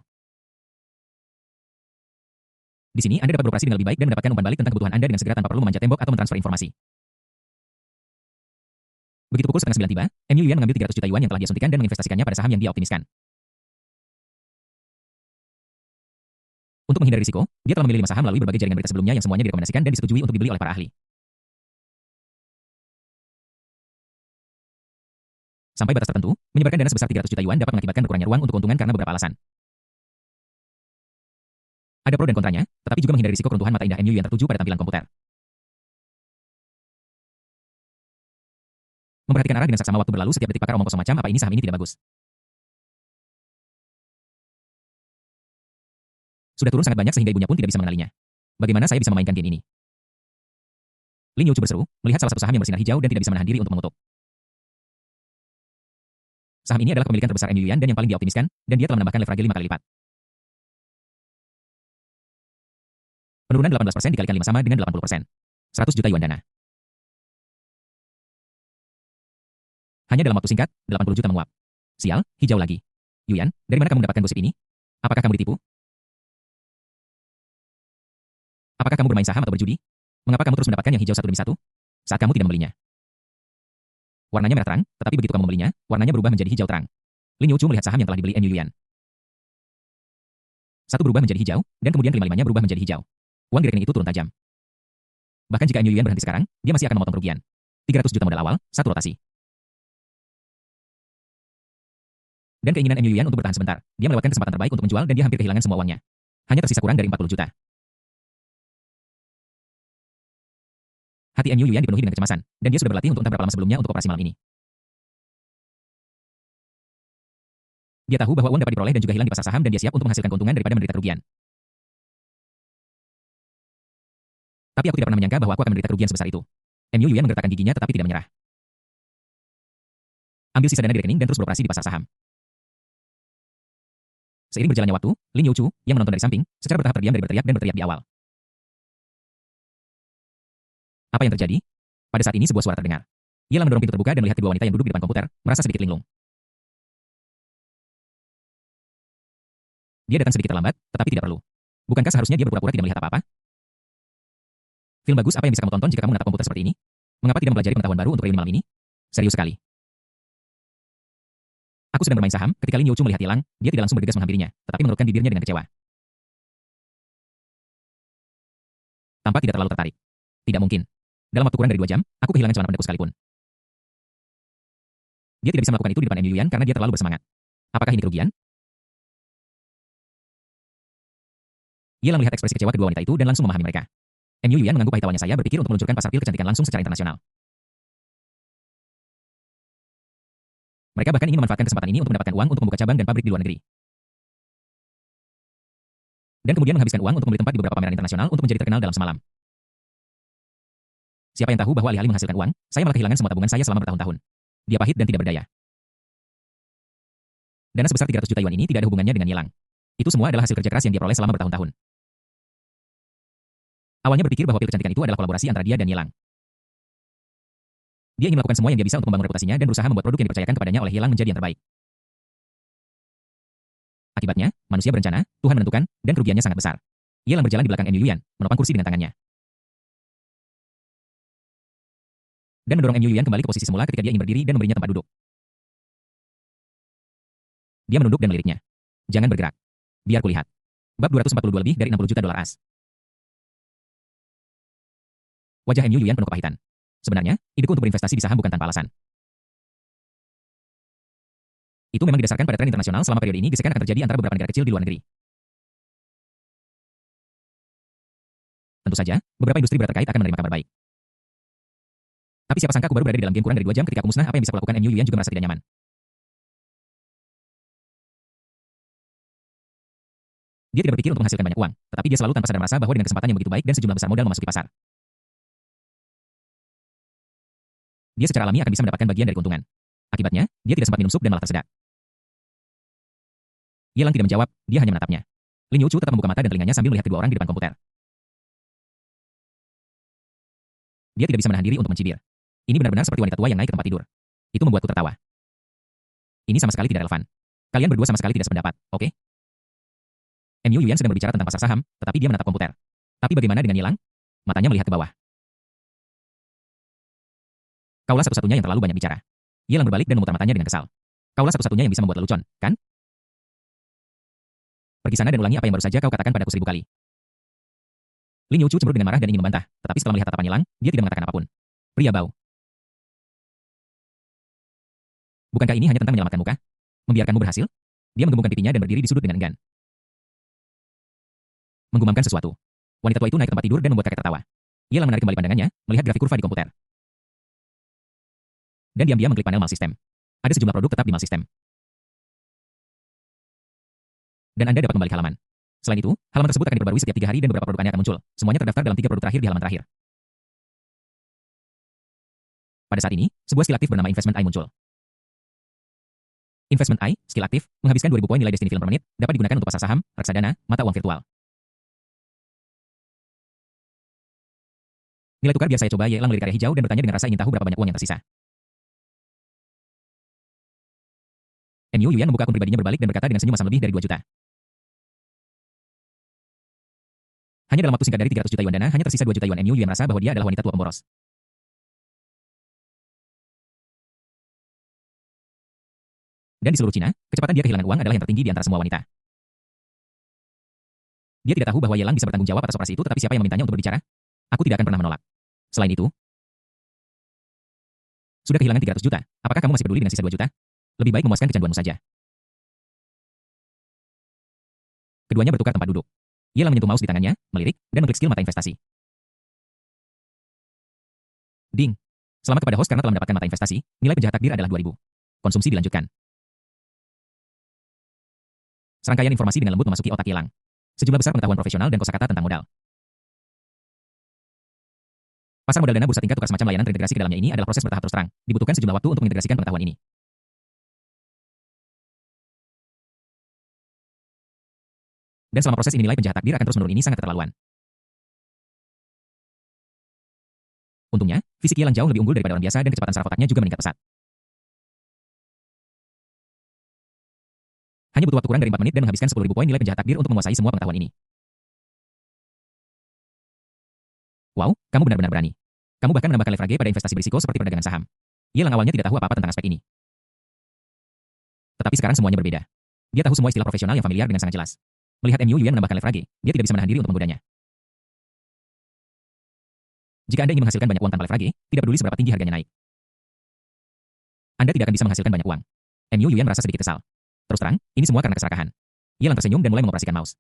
S1: Di sini Anda dapat beroperasi dengan lebih baik dan mendapatkan umpan balik tentang kebutuhan Anda dengan segera tanpa perlu memanjat tembok atau mentransfer informasi. Begitu pukul 8:30 tiba, M. Yulian mengambil 300 juta yuan yang telah dia suntikan dan menginvestasikannya pada saham yang dia optimiskan. Untuk menghindari risiko, dia telah memilih 5 saham melalui berbagai jaringan berita sebelumnya yang semuanya direkomendasikan dan disetujui untuk dibeli oleh para ahli. Sampai batas tertentu, menyebarkan dana sebesar 300 juta yuan dapat mengakibatkan berkurangnya ruang untuk keuntungan karena beberapa alasan. Ada pro dan kontranya, tetapi juga menghindari risiko keruntuhan mata indah M. Yulian tertuju pada tampilan komputer. Memperhatikan arah dengan saksama waktu berlalu, setiap detik pakar omong kosong macam apa ini saham ini tidak bagus. Sudah turun sangat banyak sehingga ibunya pun tidak bisa mengenalinya. Bagaimana saya bisa memainkan game ini? Lin Yuchu berseru, melihat salah satu saham yang bersinar hijau dan tidak bisa menahan diri untuk mengutuk. Saham ini adalah kepemilikan terbesar MU Yuan dan yang paling dioptimiskan, dan dia telah menambahkan leverage 5 kali lipat. Penurunan 18% dikalikan 5 sama dengan 80%. 100 juta yuan dana. Hanya dalam waktu singkat, 80 juta menguap. Sial, hijau lagi. Yuan, dari mana kamu mendapatkan gosip ini? Apakah kamu ditipu? Apakah kamu bermain saham atau berjudi? Mengapa kamu terus mendapatkan yang hijau satu demi satu? Saat kamu tidak membelinya. Warnanya merah terang, tetapi begitu kamu membelinya, warnanya berubah menjadi hijau terang. Lin Yuchu melihat saham yang telah dibeli MU Yuan. Satu berubah menjadi hijau, dan kemudian kelima-limanya berubah menjadi hijau. Uang di rekening itu turun tajam. Bahkan jika MU Yuan berhenti sekarang, dia masih akan memotong kerugian. 300 juta modal awal, satu rotasi. Dan keinginan MU Yuan untuk bertahan sebentar. Dia melewatkan kesempatan terbaik untuk menjual dan dia hampir kehilangan semua uangnya. Hanya tersisa kurang dari 40 juta. Hati MU Yuan dipenuhi dengan kecemasan, dan dia sudah berlatih untuk entah berapa lama sebelumnya untuk operasi malam ini. Dia tahu bahwa uang dapat diperoleh dan juga hilang di pasar saham dan dia siap untuk menghasilkan keuntungan daripada menderita kerugian. Tapi aku tidak pernah menyangka bahwa aku akan menderita kerugian sebesar itu. MU Yuan menggertakkan giginya tetapi tidak menyerah. Ambil sisa dana di rekening dan terus beroperasi di pasar saham. Seiring berjalannya waktu, Lin Yuchu, yang menonton dari samping, secara bertahap terdiam dari berteriak dan berteriak di awal. Apa yang terjadi? Pada saat ini sebuah suara terdengar. Ia lalu mendorong pintu terbuka dan melihat kedua wanita yang duduk di depan komputer, merasa sedikit linglung. Dia datang sedikit terlambat, tetapi tidak perlu. Bukankah seharusnya dia berpura-pura tidak melihat apa-apa? Film bagus apa yang bisa kamu tonton jika kamu menatap komputer seperti ini? Mengapa tidak mempelajari pengetahuan baru untuk reuni malam ini? Serius sekali. Aku sedang bermain saham, ketika Lin Yuchu melihat hilang, dia tidak langsung bergegas menghampirinya, tetapi mengerutkan bibirnya dengan kecewa. Tampak tidak terlalu tertarik. Tidak mungkin. Dalam waktu kurang dari 2 jam, aku kehilangan celana pendekku sekalipun. Dia tidak bisa melakukan itu di depan MU Yuan karena dia terlalu bersemangat. Apakah ini kerugian? Ia lalu melihat ekspresi kecewa kedua wanita itu dan langsung memahami mereka. MU Yuan mengangguk pahit tawanya saya berpikir untuk meluncurkan pasar pil kecantikan langsung secara internasional. Mereka bahkan ingin memanfaatkan kesempatan ini untuk mendapatkan uang untuk membuka cabang dan pabrik di luar negeri. Dan kemudian menghabiskan uang untuk membeli tempat di beberapa pameran internasional untuk menjadi terkenal dalam semalam. Siapa yang tahu bahwa alih-alih menghasilkan uang, saya malah kehilangan semua tabungan saya selama bertahun-tahun. Dia pahit dan tidak berdaya. Dana sebesar 300 juta yuan ini tidak ada hubungannya dengan hilang. Itu semua adalah hasil kerja keras yang dia peroleh selama bertahun-tahun. Awalnya berpikir bahwa pil kecantikan itu adalah kolaborasi antara dia dan Yilang. Dia ingin melakukan semua yang dia bisa untuk membangun reputasinya dan berusaha membuat produk yang dipercayakan kepadanya oleh Yilang menjadi yang terbaik. Akibatnya, manusia berencana, Tuhan menentukan, dan kerugiannya sangat besar. Yilang berjalan di belakang MU Yuan, menopang kursi dengan tangannya. Dan mendorong MU Yuan kembali ke posisi semula ketika dia ingin berdiri dan memberinya tempat duduk. Dia menunduk dan meliriknya. Jangan bergerak. Biar kulihat. Bab 242 lebih dari 60 juta dolar as. Wajah MU Yuan penuh kepahitan. Sebenarnya, ideku untuk berinvestasi di saham bukan tanpa alasan. Itu memang didasarkan pada tren internasional selama periode ini gesekan akan terjadi antara beberapa negara kecil di luar negeri. Tentu saja, beberapa industri berat terkait akan menerima kabar baik. Tapi siapa sangka aku baru berada di dalam game kurang dari 2 jam ketika aku musnah apa yang bisa kulakukan MU Yuan juga merasa tidak nyaman. Dia tidak berpikir untuk menghasilkan banyak uang, tetapi dia selalu tanpa sadar merasa bahwa dengan kesempatan yang begitu baik dan sejumlah besar modal memasuki pasar, dia secara alami akan bisa mendapatkan bagian dari keuntungan. Akibatnya, dia tidak sempat minum sup dan malah tersedak. Yilang tidak menjawab, dia hanya menatapnya. Lin Yuchu tetap membuka mata dan telinganya sambil melihat kedua orang di depan komputer. Dia tidak bisa menahan diri untuk mencibir. Ini benar-benar seperti wanita tua yang naik ke tempat tidur. Itu membuatku tertawa. Ini sama sekali tidak relevan. Kalian berdua sama sekali tidak sependapat, oke? MU Yuan sedang berbicara tentang pasar saham, tetapi dia menatap komputer. Tapi bagaimana dengan Yilang? Matanya melihat ke bawah. Kaulah satu-satunya yang terlalu banyak bicara. Yilang berbalik dan memutar matanya dengan kesal. Kaulah satu-satunya yang bisa membuat lelucon, kan? Pergi sana dan ulangi apa yang baru saja kau katakan padaku 1000 kali. Lin Yuchu cemburu dengan marah dan ingin membantah, tetapi setelah melihat tatapan Yilang, dia tidak mengatakan apapun. Pria bau. Bukankah ini hanya tentang menyelamatkan muka? Membiarkanmu berhasil? Dia menggembungkan pipinya dan berdiri di sudut dengan enggan. Menggumamkan sesuatu. Wanita tua itu naik ke tempat tidur dan membuat kakek tertawa. Yilang menarik kembali pandangannya, melihat grafik kurva di komputer. Dan diam-diam mengklik panel mal sistem. Ada sejumlah produk tetap di mal sistem. Dan Anda dapat kembali ke halaman. Selain itu, halaman tersebut akan diperbarui setiap 3 hari dan beberapa produk aneh akan muncul. Semuanya terdaftar dalam 3 produk terakhir di halaman terakhir. Pada saat ini, sebuah skill aktif bernama Investment Eye muncul. Investment Eye, skill aktif, menghabiskan 2000 poin nilai Destiny Film per menit, dapat digunakan untuk pasar saham, reksadana, mata uang virtual. Nilai tukar biar saya coba. Yelang melirik area hijau dan bertanya dengan rasa ingin tahu berapa banyak uang yang tersisa. MU Yuan membuka akun pribadinya berbalik dan berkata dengan senyum masam lebih dari 2 juta. Hanya dalam waktu singkat dari 300 juta yuan dana, hanya tersisa 2 juta yuan. MU Yuan merasa bahwa dia adalah wanita tua pemboros. Dan di seluruh Cina, kecepatan dia kehilangan uang adalah yang tertinggi di antara semua wanita. Dia tidak tahu bahwa Yelang bisa bertanggung jawab atas operasi itu, tetapi siapa yang memintanya untuk berbicara? Aku tidak akan pernah menolak. Selain itu, sudah kehilangan 300 juta, apakah kamu masih peduli dengan sisa 2 juta? Lebih baik memuaskan kecanduanmu saja. Keduanya bertukar tempat duduk. Yelang menyentuh mouse di tangannya, melirik, dan mengklik skill mata investasi. Ding. Selamat kepada host karena telah mendapatkan mata investasi, nilai penjahat takdir adalah 2000. Konsumsi dilanjutkan. Serangkaian informasi dengan lembut memasuki otak Yelang. Sejumlah besar pengetahuan profesional dan kosakata tentang modal. Pasar modal dana bursa tingkat tukar semacam layanan terintegrasi ke dalamnya ini adalah proses bertahap terus terang. Dibutuhkan sejumlah waktu untuk mengintegrasikan pengetahuan ini. Dan selama proses ini nilai penjahat takdir akan terus menurun. Ini sangat keterlaluan. Untungnya, fisik Yelang jauh lebih unggul daripada orang biasa dan kecepatan saraf otaknya juga meningkat pesat. Hanya butuh waktu kurang dari 4 menit dan menghabiskan 10.000 poin nilai penjahat takdir untuk menguasai semua pengetahuan ini. Wow, kamu benar-benar berani. Kamu bahkan menambahkan leverage pada investasi berisiko seperti perdagangan saham. Yelang awalnya tidak tahu apa-apa tentang aspek ini. Tetapi sekarang semuanya berbeda. Dia tahu semua istilah profesional yang familiar dengan sangat jelas. Melihat MU Yuan menambahkan leverage, dia tidak bisa menahan diri untuk menggodanya. Jika Anda ingin menghasilkan banyak uang tanpa leverage, tidak peduli seberapa tinggi harganya naik. Anda tidak akan bisa menghasilkan banyak uang. MU Yuan merasa sedikit kesal. Terus terang, ini semua karena keserakahan. Yelang tersenyum dan mulai mengoperasikan mouse.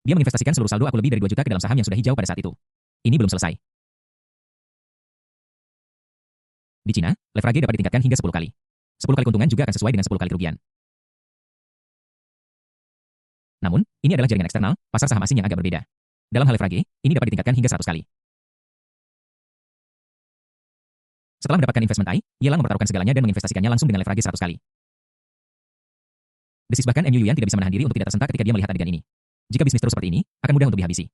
S1: Dia menginvestasikan seluruh saldo aku lebih dari 2 juta ke dalam saham yang sudah hijau pada saat itu. Ini belum selesai. Di Cina, leverage dapat ditingkatkan hingga 10 kali. 10 kali keuntungan juga akan sesuai dengan 10 kali kerugian. Namun, ini adalah jaringan eksternal, pasar saham asing yang agak berbeda. Dalam hal leverage, ini dapat ditingkatkan hingga 100 kali. Setelah mendapatkan investment Eye, Yelang mempertaruhkan segalanya dan menginvestasikannya langsung dengan leverage 100 kali. Desis bahkan MU Yuan tidak bisa menahan diri untuk tidak tersentak ketika dia melihat adegan ini. Jika bisnis terus seperti ini, akan mudah untuk dihabisi.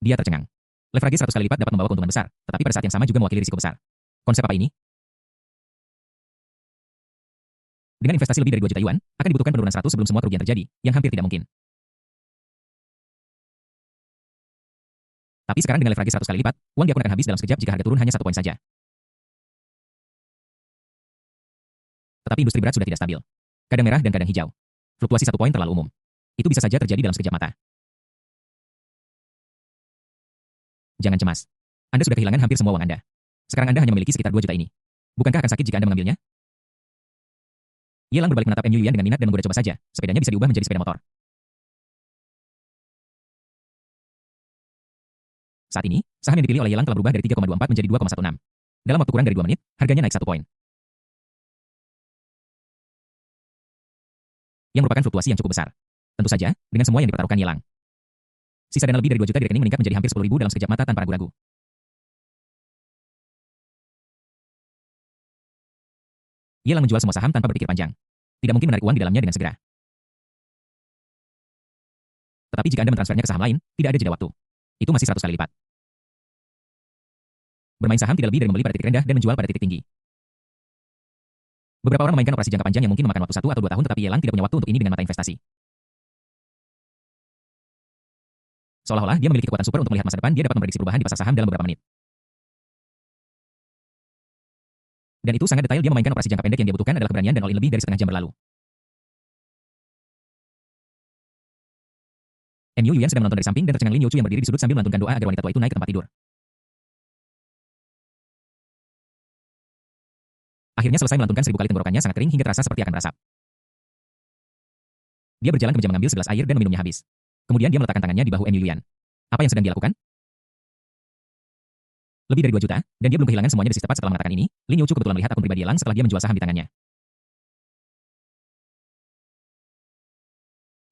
S1: Dia tercengang. Leverage 100 kali lipat dapat membawa keuntungan besar, tetapi pada saat yang sama juga mewakili risiko besar. Konsep apa ini? Dengan investasi lebih dari 2 juta yuan, akan dibutuhkan penurunan 100 sebelum semua kerugian terjadi, yang hampir tidak mungkin. Tapi sekarang dengan leverage 100 kali lipat, uang di akun akan habis dalam sekejap jika harga turun hanya 1 poin saja. Tetapi industri berat sudah tidak stabil. Kadang merah dan kadang hijau. Fluktuasi 1 poin terlalu umum. Itu bisa saja terjadi dalam sekejap mata. Jangan cemas. Anda sudah kehilangan hampir semua uang Anda. Sekarang Anda hanya memiliki sekitar 2 juta ini. Bukankah akan sakit jika Anda mengambilnya? Yelang berbalik menatap MU Yuan dengan minat dan menggoda. Coba saja, sepedanya bisa diubah menjadi sepeda motor. Saat ini, saham yang dipilih oleh Yelang telah berubah dari 3,24 menjadi 2,16. Dalam waktu kurang dari 2 menit, harganya naik 1 poin. Yang merupakan fluktuasi yang cukup besar. Tentu saja, dengan semua yang dipertaruhkan Yelang. Sisa dana lebih dari 2 juta di rekening meningkat menjadi hampir 10.000 dalam sekejap mata tanpa ragu-ragu. Yelang menjual semua saham tanpa berpikir panjang. Tidak mungkin menarik uang di dalamnya dengan segera. Tetapi jika Anda mentransfernya ke saham lain, tidak ada jeda waktu. Itu masih 100 kali lipat. Bermain saham tidak lebih dari membeli pada titik rendah dan menjual pada titik tinggi. Beberapa orang memainkan operasi jangka panjang yang mungkin memakan waktu 1 atau 2 tahun, tetapi Yelang tidak punya waktu untuk ini dengan mata investasi. Seolah-olah dia memiliki kekuatan super untuk melihat masa depan. Dia dapat memprediksi perubahan di pasar saham dalam beberapa menit. Dan itu sangat detail. Dia memainkan operasi jangka pendek. Yang dia butuhkan adalah keberanian dan all-in lebih dari setengah jam berlalu. MU Yuan sedang menonton dari samping dan tercengang Lin Youchu yang berdiri di sudut sambil melantunkan doa agar wanita tua itu naik ke tempat tidur. Akhirnya selesai melantunkan 1000 kali, tenggorokannya sangat kering hingga terasa seperti akan berasap. Dia berjalan ke meja mengambil segelas air dan meminumnya habis. Kemudian dia meletakkan tangannya di bahu MU Yuan. Apa yang sedang dilakukan? Lebih dari 2 juta, dan dia belum kehilangan semuanya. Desis tepat setelah mengatakan ini, Lin Youchu kebetulan melihat akun pribadi Yelang setelah dia menjual saham di tangannya.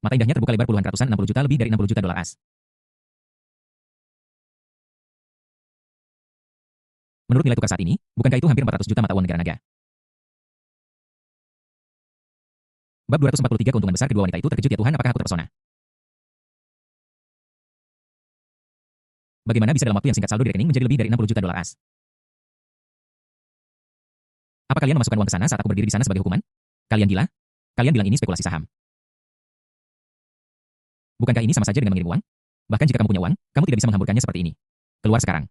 S1: Mata indahnya terbuka lebar puluhan ratusan 60 juta lebih dari 60 juta dolar AS. Menurut nilai tukar saat ini, bukankah itu hampir 400 juta mata uang negara naga? Bab 243 keuntungan besar kedua wanita itu terkejut ya Tuhan apakah aku terpesona? Bagaimana bisa dalam waktu yang singkat saldo di rekening menjadi lebih dari 60 juta dolar AS? Apa kalian memasukkan uang ke sana saat aku berdiri di sana sebagai hukuman? Kalian gila? Kalian bilang ini spekulasi saham. Bukankah ini sama saja dengan mengirim uang? Bahkan jika kamu punya uang, kamu tidak bisa menghamburkannya seperti ini. Keluar sekarang.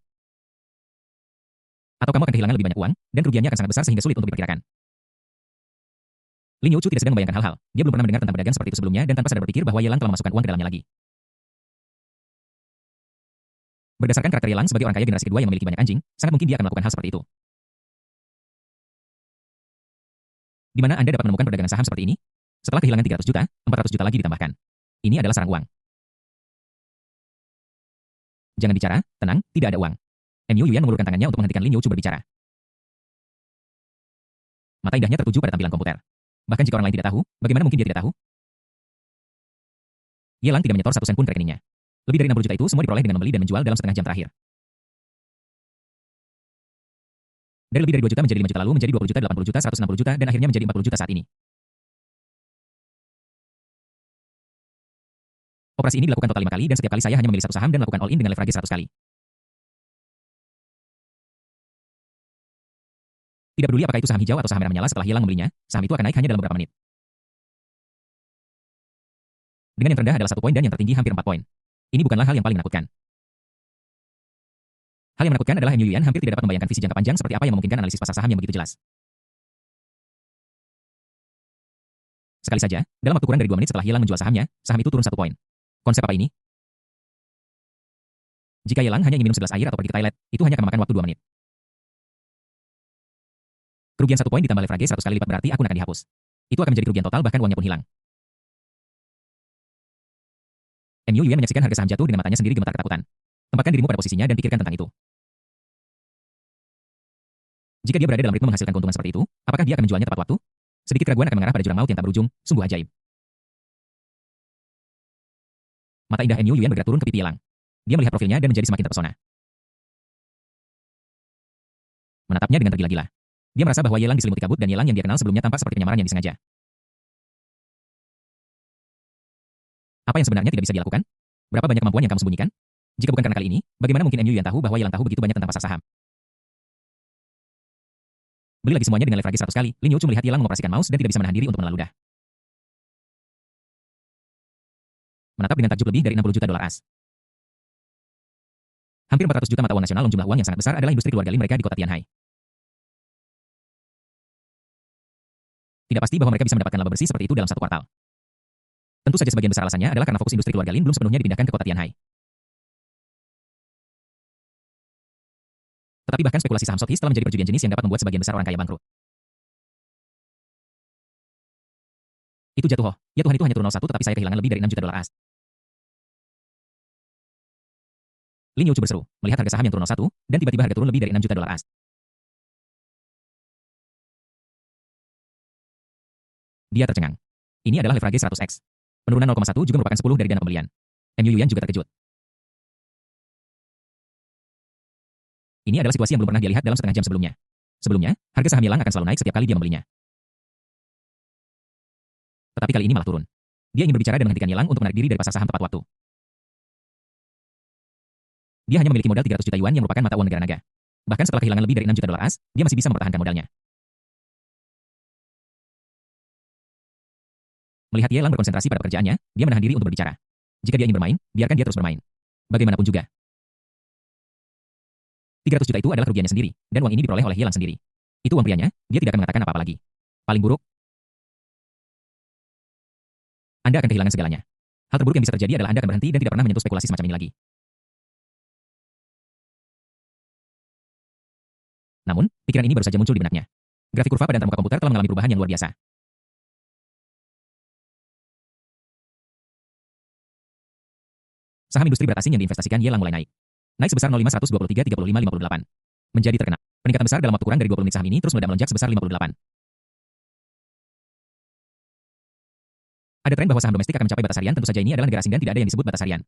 S1: Atau kamu akan kehilangan lebih banyak uang, dan kerugiannya akan sangat besar sehingga sulit untuk diperkirakan. Lin Yuchu tidak sedang membayangkan hal-hal. Dia belum pernah mendengar tentang pedagang seperti itu sebelumnya dan tanpa sadar berpikir bahwa Yelang telah memasukkan uang ke dalamnya lagi. Berdasarkan karakter Yelang sebagai orang kaya generasi kedua yang memiliki banyak anjing, sangat mungkin dia akan melakukan hal seperti itu. Di mana Anda dapat menemukan perdagangan saham seperti ini? Setelah kehilangan 300 juta, 400 juta lagi ditambahkan. Ini adalah sarang uang. Jangan bicara, tenang, tidak ada uang. Mu Yuyan mengulurkan tangannya untuk menghentikan Lin Yuchu berbicara. Mata indahnya tertuju pada tampilan komputer. Bahkan jika orang lain tidak tahu, bagaimana mungkin dia tidak tahu? Yelang tidak menyetor satu sen pun ke rekeningnya. Lebih dari 60 juta itu semua diperoleh dengan membeli dan menjual dalam setengah jam terakhir. Dari lebih dari 2 juta menjadi 5 juta lalu menjadi 20 juta, 80 juta, 160 juta, dan akhirnya menjadi 40 juta saat ini. Operasi ini dilakukan total 5 kali dan setiap kali saya hanya memilih satu saham dan melakukan all-in dengan leverage 100 kali. Tidak peduli apakah itu saham hijau atau saham merah menyala setelah Yelang membelinya, saham itu akan naik hanya dalam beberapa menit. Dengan yang terendah adalah 1 poin dan yang tertinggi hampir 4 poin. Ini bukanlah hal yang paling menakutkan. Hal yang menakutkan adalah Mu Yuyan hampir tidak dapat membayangkan visi jangka panjang seperti apa yang memungkinkan analisis pasar saham yang begitu jelas. Sekali saja, dalam waktu kurang dari 2 menit setelah Yelang menjual sahamnya, saham itu turun 1 poin. Konsep apa ini? Jika Yelang hanya ingin minum segelas air atau pergi ke toilet, itu hanya akan memakan waktu 2 menit. Kerugian 1 poin ditambah leverage 100 kali lipat berarti akun akan dihapus. Itu akan menjadi kerugian total bahkan uangnya pun hilang. Mu Yuyan menyaksikan harga saham jatuh dengan matanya sendiri gemetar ketakutan. Tempatkan dirimu pada posisinya dan pikirkan tentang itu. Jika dia berada dalam ritme menghasilkan keuntungan seperti itu, apakah dia akan menjualnya tepat waktu? Sedikit keraguan akan mengarah pada jurang maut yang tak berujung, sungguh ajaib. Mata indah Mu Yuyan bergerak turun ke pipi Yelang. Dia melihat profilnya dan menjadi semakin terpesona. Menatapnya dengan tergila-gila. Dia merasa bahwa Yelang diselimuti kabut dan Yelang yang dia kenal sebelumnya tampak seperti penyamaran yang disengaja. Apa yang sebenarnya tidak bisa dilakukan? Berapa banyak kemampuan yang kamu sembunyikan? Jika bukan karena kali ini, bagaimana mungkin Mu Yuyan tahu bahwa Yelang tahu begitu banyak tentang pasar saham? Beli lagi semuanya dengan leverage 100 kali. Lin Yuchu melihat Yelang mengoperasikan mouse dan tidak bisa menahan diri untuk menelan ludah. Menatap dengan takjub lebih dari 60 juta dolar AS. Hampir 400 juta mata uang nasional jumlah uang yang sangat besar adalah industri keluarga Lin mereka di kota Tianhai. Tidak pasti bahwa mereka bisa mendapatkan laba bersih seperti itu dalam 1 kuartal. Tentu saja sebagian besar alasannya adalah karena fokus industri keluarga Lin belum sepenuhnya dipindahkan ke kota Tianhai. Tetapi bahkan spekulasi saham Sothis telah menjadi perjudian jenis yang dapat membuat sebagian besar orang kaya bangkrut. Itu jatuh hoh. Ya Tuhan itu hanya turun 01 tetapi saya kehilangan lebih dari 6 juta dolar AS. Lin Yuchu berseru, melihat harga saham yang turun 01, dan tiba-tiba harga turun lebih dari 6 juta dolar AS. Dia tercengang. Ini adalah leverage 100x. Penurunan 0,1 juga merupakan 10 dari dana pembelian. Mu Yuyan juga terkejut. Ini adalah situasi yang belum pernah dia lihat dalam setengah jam sebelumnya. Sebelumnya, harga saham Yelang akan selalu naik setiap kali dia membelinya. Tetapi kali ini malah turun. Dia ingin berbicara dan menghentikan Yelang untuk menarik diri dari pasar saham tepat waktu. Dia hanya memiliki modal 300 juta yuan yang merupakan mata uang negara naga. Bahkan setelah kehilangan lebih dari 6 juta dolar AS, dia masih bisa mempertahankan modalnya. Melihat Yelang berkonsentrasi pada pekerjaannya, dia menahan diri untuk berbicara. Jika dia ingin bermain, biarkan dia terus bermain. Bagaimanapun juga. 300 juta itu adalah kerugiannya sendiri, dan uang ini diperoleh oleh Yelang sendiri. Itu uang prianya, dia tidak akan mengatakan apa-apa lagi. Paling buruk, Anda akan kehilangan segalanya. Hal terburuk yang bisa terjadi adalah Anda akan berhenti dan tidak pernah menyentuh spekulasi semacam ini lagi. Namun, pikiran ini baru saja muncul di benaknya. Grafik kurva pada antarmuka komputer telah mengalami perubahan yang luar biasa. Saham industri berat asing yang diinvestasikan Yelang mulai naik. Naik sebesar 0,5, 123, 35, 58. Menjadi terkenal. Peningkatan besar dalam waktu kurang dari 20 menit saham ini terus meledak melonjak sebesar 58. Ada tren bahwa saham domestik akan mencapai batas harian, tentu saja ini adalah negara asing dan tidak ada yang disebut batas harian.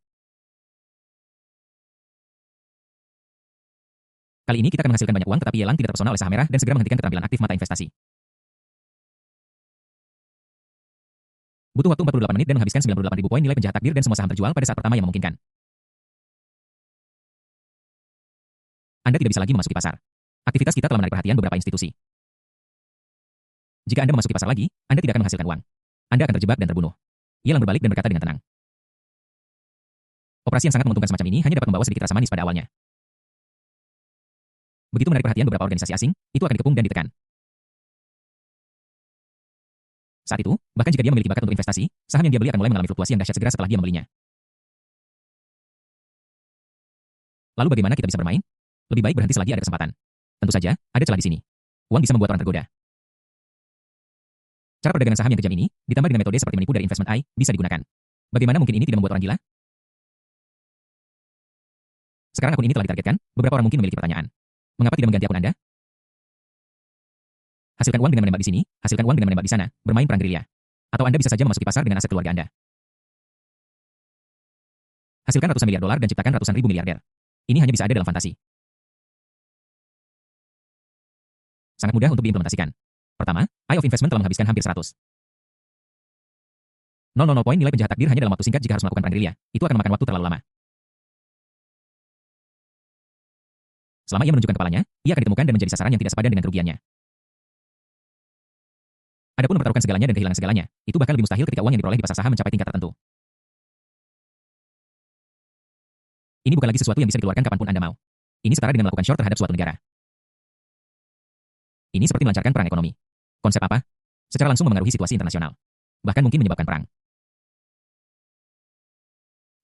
S1: Kali ini kita akan menghasilkan banyak uang, tetapi Yelang tidak terpesona oleh saham merah dan segera menghentikan keterampilan aktif mata investasi. Butuh waktu 48 menit dan menghabiskan 98.000 poin nilai penjahat takdir dan semua saham terjual pada saat pertama yang memungkinkan. Anda tidak bisa lagi memasuki pasar. Aktivitas kita telah menarik perhatian beberapa institusi. Jika Anda memasuki pasar lagi, Anda tidak akan menghasilkan uang. Anda akan terjebak dan terbunuh. Yelang berbalik dan berkata dengan tenang. Operasi yang sangat menguntungkan semacam ini hanya dapat membawa sedikit rasa manis pada awalnya. Begitu menarik perhatian beberapa organisasi asing, itu akan dikepung dan ditekan. Saat itu, bahkan jika dia memiliki bakat untuk investasi, saham yang dia beli akan mulai mengalami fluktuasi yang dahsyat segera setelah dia membelinya. Lalu bagaimana kita bisa bermain? Lebih baik berhenti selagi ada kesempatan. Tentu saja, ada celah di sini. Uang bisa membuat orang tergoda. Cara perdagangan saham yang kejam ini, ditambah dengan metode seperti menipu dari investment AI, bisa digunakan. Bagaimana mungkin ini tidak membuat orang gila? Sekarang akun ini telah ditargetkan, beberapa orang mungkin memiliki pertanyaan. Mengapa tidak mengganti akun Anda? Hasilkan uang dengan menembak di sini, hasilkan uang dengan menembak di sana, bermain perang gerilya. Atau Anda bisa saja memasuki pasar dengan aset keluarga Anda. Hasilkan ratusan miliar dolar dan ciptakan ratusan ribu miliarder. Ini hanya bisa ada dalam fantasi. Sangat mudah untuk diimplementasikan. Pertama, Eye of Investment telah menghabiskan hampir 100. 000 poin nilai penjahat takdir hanya dalam waktu singkat jika harus melakukan perang gerilya. Itu akan memakan waktu terlalu lama. Selama ia menunjukkan kepalanya, ia akan ditemukan dan menjadi sasaran yang tidak sepadan dengan kerugiannya. Adapun mempertaruhkan segalanya dan kehilangan segalanya, itu bahkan lebih mustahil ketika uang yang diperoleh di pasar saham mencapai tingkat tertentu. Ini bukan lagi sesuatu yang bisa dikeluarkan kapanpun Anda mau. Ini setara dengan melakukan short terhadap suatu negara. Ini seperti melancarkan perang ekonomi. Konsep apa? Secara langsung memengaruhi situasi internasional. Bahkan mungkin menyebabkan perang.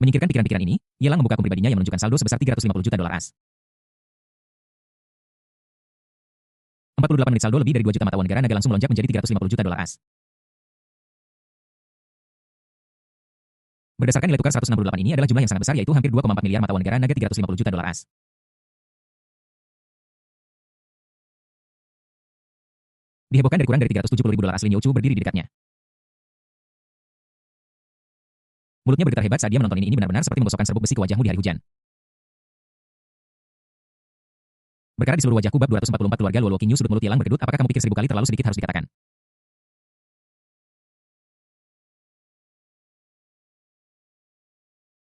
S1: Menyingkirkan pikiran-pikiran ini, Yelang membuka akun pribadinya yang menunjukkan saldo sebesar 350 juta dolar AS. 48 menit saldo lebih dari 2 juta mata uang negara naga langsung melonjak menjadi 350 juta dolar AS. Berdasarkan nilai tukar 168 ini adalah jumlah yang sangat besar, yaitu hampir 2,4 miliar mata uang negara naga 350 juta dolar AS. Dihebohkan dari kurang dari 370 ribu dolar asli, Liu Chu berdiri di dekatnya. Mulutnya bergetar hebat saat dia menonton ini benar-benar seperti menggosokkan serbuk besi ke wajahmu di hari hujan. Berkarat di seluruh wajahku bab 244 keluarga Luo Qingyu, sudut mulut Yelang berkedut, apakah kamu pikir 1000 kali terlalu sedikit harus dikatakan?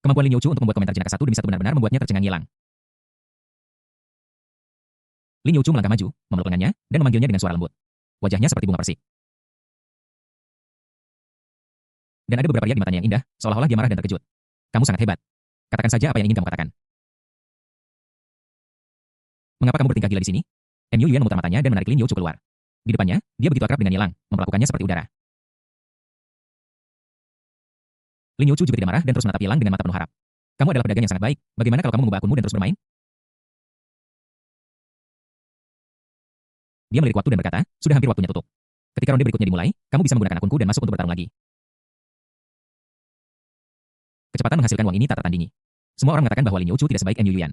S1: Kemampuan Liu Chu untuk membuat komentar jenaka satu demi satu benar-benar membuatnya tercengang Yelang. Liu Chu melangkah maju, memeluk lengannya, dan memanggilnya dengan suara lembut. Wajahnya seperti bunga persik. Dan ada beberapa riak di matanya yang indah, seolah-olah dia marah dan terkejut. Kamu sangat hebat. Katakan saja apa yang ingin kamu katakan. Mengapa kamu bertingkah gila di sini? Mu Yuan memutar matanya dan menarik Liu Chu keluar. Di depannya, dia begitu akrab dengan Yelang, memperlakukannya seperti udara. Liu Chu juga tidak marah dan terus menatap Yelang dengan mata penuh harap. Kamu adalah pedagang yang sangat baik, bagaimana kalau kamu mengubah akunmu dan terus bermain? Dia melirik waktu dan berkata, sudah hampir waktunya tutup. Ketika ronde berikutnya dimulai, kamu bisa menggunakan akunku dan masuk untuk bertarung lagi. Kecepatan menghasilkan uang ini tak tertandingi. Semua orang mengatakan bahwa Liu Chu tidak sebaik Mu Yuan.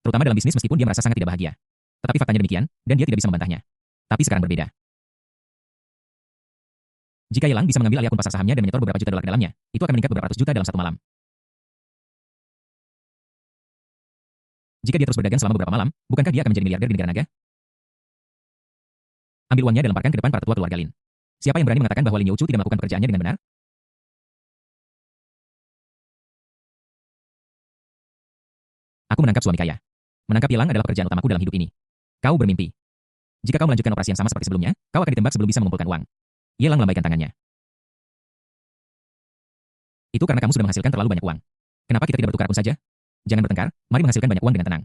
S1: Terutama dalam bisnis, meskipun dia merasa sangat tidak bahagia. Tetapi faktanya demikian, dan dia tidak bisa membantahnya. Tapi sekarang berbeda. Jika Yelang bisa mengambil alih akun pasar sahamnya dan menyetor beberapa juta dolar ke dalamnya, itu akan meningkat beberapa ratus juta dalam satu malam. Jika dia terus berdagang selama beberapa malam, bukankah dia akan menjadi miliarder di negara naga? Ambil uangnya dan lemparkan ke depan para tua keluarga Lin. Siapa yang berani mengatakan bahwa Liu Chu tidak melakukan pekerjaannya dengan benar? Aku menangkap suami kaya. Menangkap Yelang adalah pekerjaan utamaku dalam hidup ini. Kau bermimpi. Jika kau melanjutkan operasi yang sama seperti sebelumnya, kau akan ditembak sebelum bisa mengumpulkan uang. Yelang melambaikan tangannya. Itu karena kamu sudah menghasilkan terlalu banyak uang. Kenapa kita tidak bertukar akun saja? Jangan bertengkar, mari menghasilkan banyak uang dengan tenang.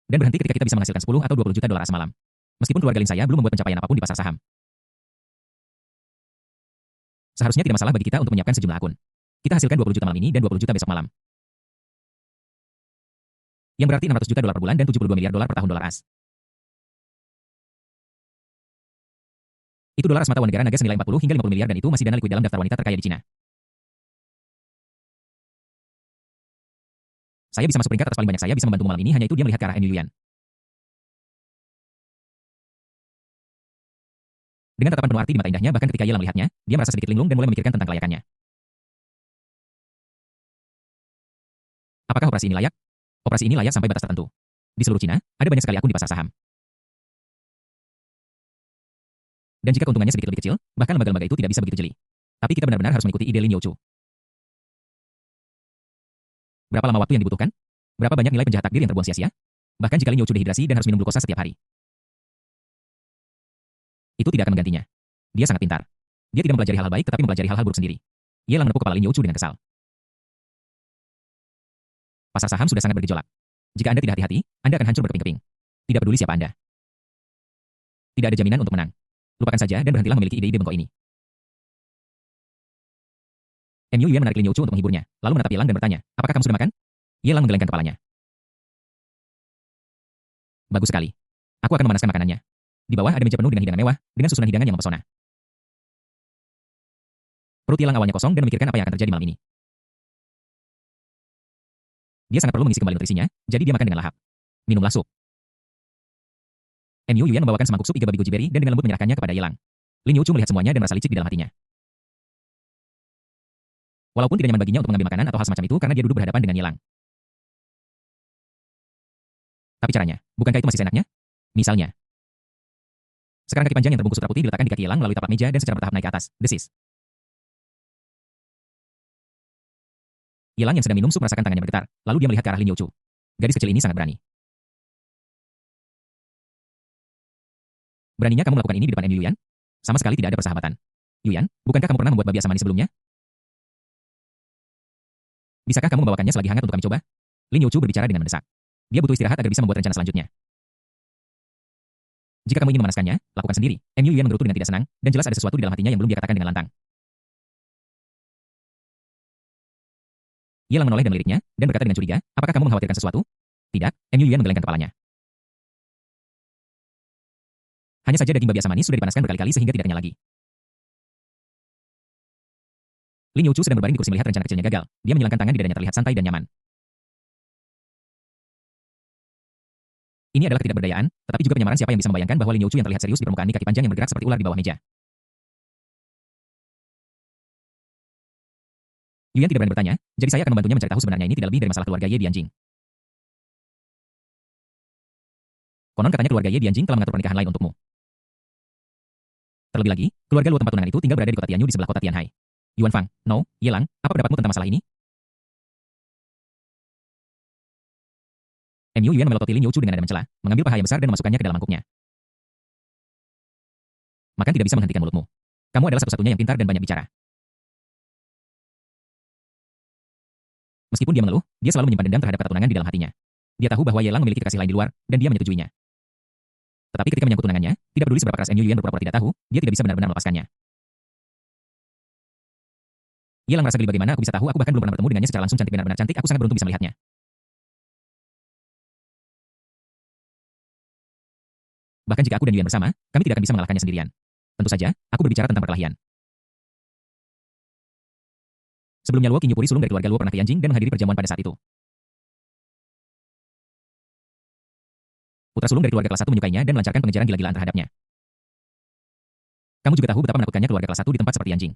S1: Dan berhenti ketika kita bisa menghasilkan 10 atau 20 juta dolar semalam. Meskipun keluarga Lin saya belum membuat pencapaian apapun di pasar saham. Seharusnya tidak masalah bagi kita untuk menyiapkan sejumlah akun. Kita hasilkan 20 juta malam ini dan 20 juta besok malam. Yang berarti 600 juta dolar per bulan dan 72 miliar dolar per tahun dolar AS. Itu dolar as mata uang negara naga senilai 40 hingga 50 miliar dan itu masih dana likuid dalam daftar wanita terkaya di Cina. Saya bisa masuk peringkat atas paling banyak, saya bisa membantu malam ini, hanya itu dia melihat ke arah Mu Yuan. Dengan tatapan penuh arti di mata indahnya, bahkan ketika Yelang melihatnya, dia merasa sedikit linglung dan mulai memikirkan tentang kelayakannya. Apakah operasi ini layak? Operasi ini layak sampai batas tertentu. Di seluruh Cina, ada banyak sekali akun di pasar saham. Dan jika keuntungannya sedikit lebih kecil, bahkan lembaga-lembaga itu tidak bisa begitu jeli. Tapi kita benar-benar harus mengikuti ide Lin Youchu. Berapa lama waktu yang dibutuhkan? Berapa banyak nilai penjahat takdir yang terbuang sia-sia? Bahkan jika Lin Youchu dehidrasi dan harus minum glukosa setiap hari. Itu tidak akan menggantinya. Dia sangat pintar. Dia tidak mempelajari hal-hal baik tetapi mempelajari hal-hal buruk sendiri. Yelang menepuk kepala Lin Youchu dengan kesal. Pasar saham sudah sangat bergejolak. Jika Anda tidak hati-hati, Anda akan hancur berkeping-keping. Tidak peduli siapa Anda. Tidak ada jaminan untuk menang. Lupakan saja dan berhentilah memiliki ide-ide bengkok ini. Mu Yuan menarik Lin Youchu untuk menghiburnya, lalu menatap Yelang dan bertanya, apakah kamu sudah makan? Yelang menggelengkan kepalanya. Bagus sekali. Aku akan memanaskan makanannya. Di bawah ada meja penuh dengan hidangan mewah, dengan susunan hidangan yang mempesona. Perut Yelang awalnya kosong dan memikirkan apa yang akan terjadi malam ini. Dia sangat perlu mengisi kembali nutrisinya, jadi dia makan dengan lahap. Minumlah sup. Mu Yuan membawakan semangkuk sup iga babi goji berry dan dengan lembut menyerahkannya kepada Yelang. Lin Youchu melihat semuanya dan merasa licik di dalam hatinya. Walaupun tidak nyaman baginya untuk mengambil makanan atau hal semacam itu karena dia duduk berhadapan dengan Yelang. Tapi caranya, bukankah itu masih seenaknya? Misalnya, sekarang kaki panjang yang terbungkus sutra putih diletakkan di kaki Yelang melalui tapak meja dan secara bertahap naik ke atas, desis. Yelang yang sedang minum sup merasakan tangannya bergetar, lalu dia melihat ke arah Lin Youchu. Gadis kecil ini sangat berani. Beraninya kamu melakukan ini di depan Mu Yuan? Sama sekali tidak ada persahabatan. Yuan, bukankah kamu pernah membuat babi asam manis sebelumnya? Bisakah kamu membawakannya selagi hangat untuk kami coba? Lin Youchu berbicara dengan mendesak. Dia butuh istirahat agar bisa membuat rencana selanjutnya. Jika kamu ingin memanaskannya, lakukan sendiri. Mu Yuan menggerutu dengan tidak senang, dan jelas ada sesuatu di dalam hatinya yang belum dia katakan dengan lantang. Yelang menoleh dan meliriknya, dan berkata dengan curiga, apakah kamu mengkhawatirkan sesuatu? Tidak, Mu Yuan menggelengkan kepalanya. Hanya saja daging babi asam manis sudah dipanaskan berkali-kali sehingga tidak kenyal lagi. Lin Youchu sedang berbaring di kursi melihat rencana kecilnya gagal. Dia menyilangkan tangan di dadanya terlihat santai dan nyaman. Ini adalah ketidakberdayaan, tetapi juga penyamaran siapa yang bisa membayangkan bahwa Lin Youchu yang terlihat serius di permukaan ini kaki panjang yang bergerak seperti ular di bawah meja. Yuan tidak berani bertanya, jadi saya akan membantunya mencari tahu sebenarnya ini tidak lebih dari masalah keluarga Ye Dianjing. Konon katanya keluarga Ye Dianjing telah mengatur pernikahan lain untukmu. Terlebih lagi, keluarga Luo tempat tunangan itu tinggal berada di kota Tianyu di sebelah kota Tianhai. Yuan Fang, No, Yelang, apa pendapatmu tentang masalah ini? Mu Yuan melototi Lin Youchu dengan nada mencela, mengambil paha yang besar dan memasukkannya ke dalam mangkuknya. Makan tidak bisa menghentikan mulutmu. Kamu adalah satu-satunya yang pintar dan banyak bicara. Meskipun dia mengeluh, dia selalu menyimpan dendam terhadap kata tunangan di dalam hatinya. Dia tahu bahwa Yelang memiliki kekasih lain di luar, dan dia menyetujuinya. Tetapi ketika menyangkut tunangannya, tidak peduli seberapa keras Mu Yuan berpura-pura tidak tahu, dia tidak bisa benar-benar melepaskannya. Yelang merasa geli bagaimana aku bisa tahu, aku bahkan belum pernah bertemu dengannya secara langsung. Cantik, benar-benar cantik, aku sangat beruntung bisa melihatnya. Bahkan jika aku dan Yuan bersama, kami tidak akan bisa mengalahkannya sendirian. Tentu saja, aku berbicara tentang perkelahian. Sebelumnya Luo Qingyu Puri sulung dari keluarga Luo pernah ke Yanjing dan menghadiri perjamuan pada saat itu. Putra sulung dari keluarga kelas 1 menyukainya dan melancarkan pengejaran gila-gilaan terhadapnya. Kamu juga tahu betapa menakutkannya keluarga kelas 1 di tempat seperti Yanjing.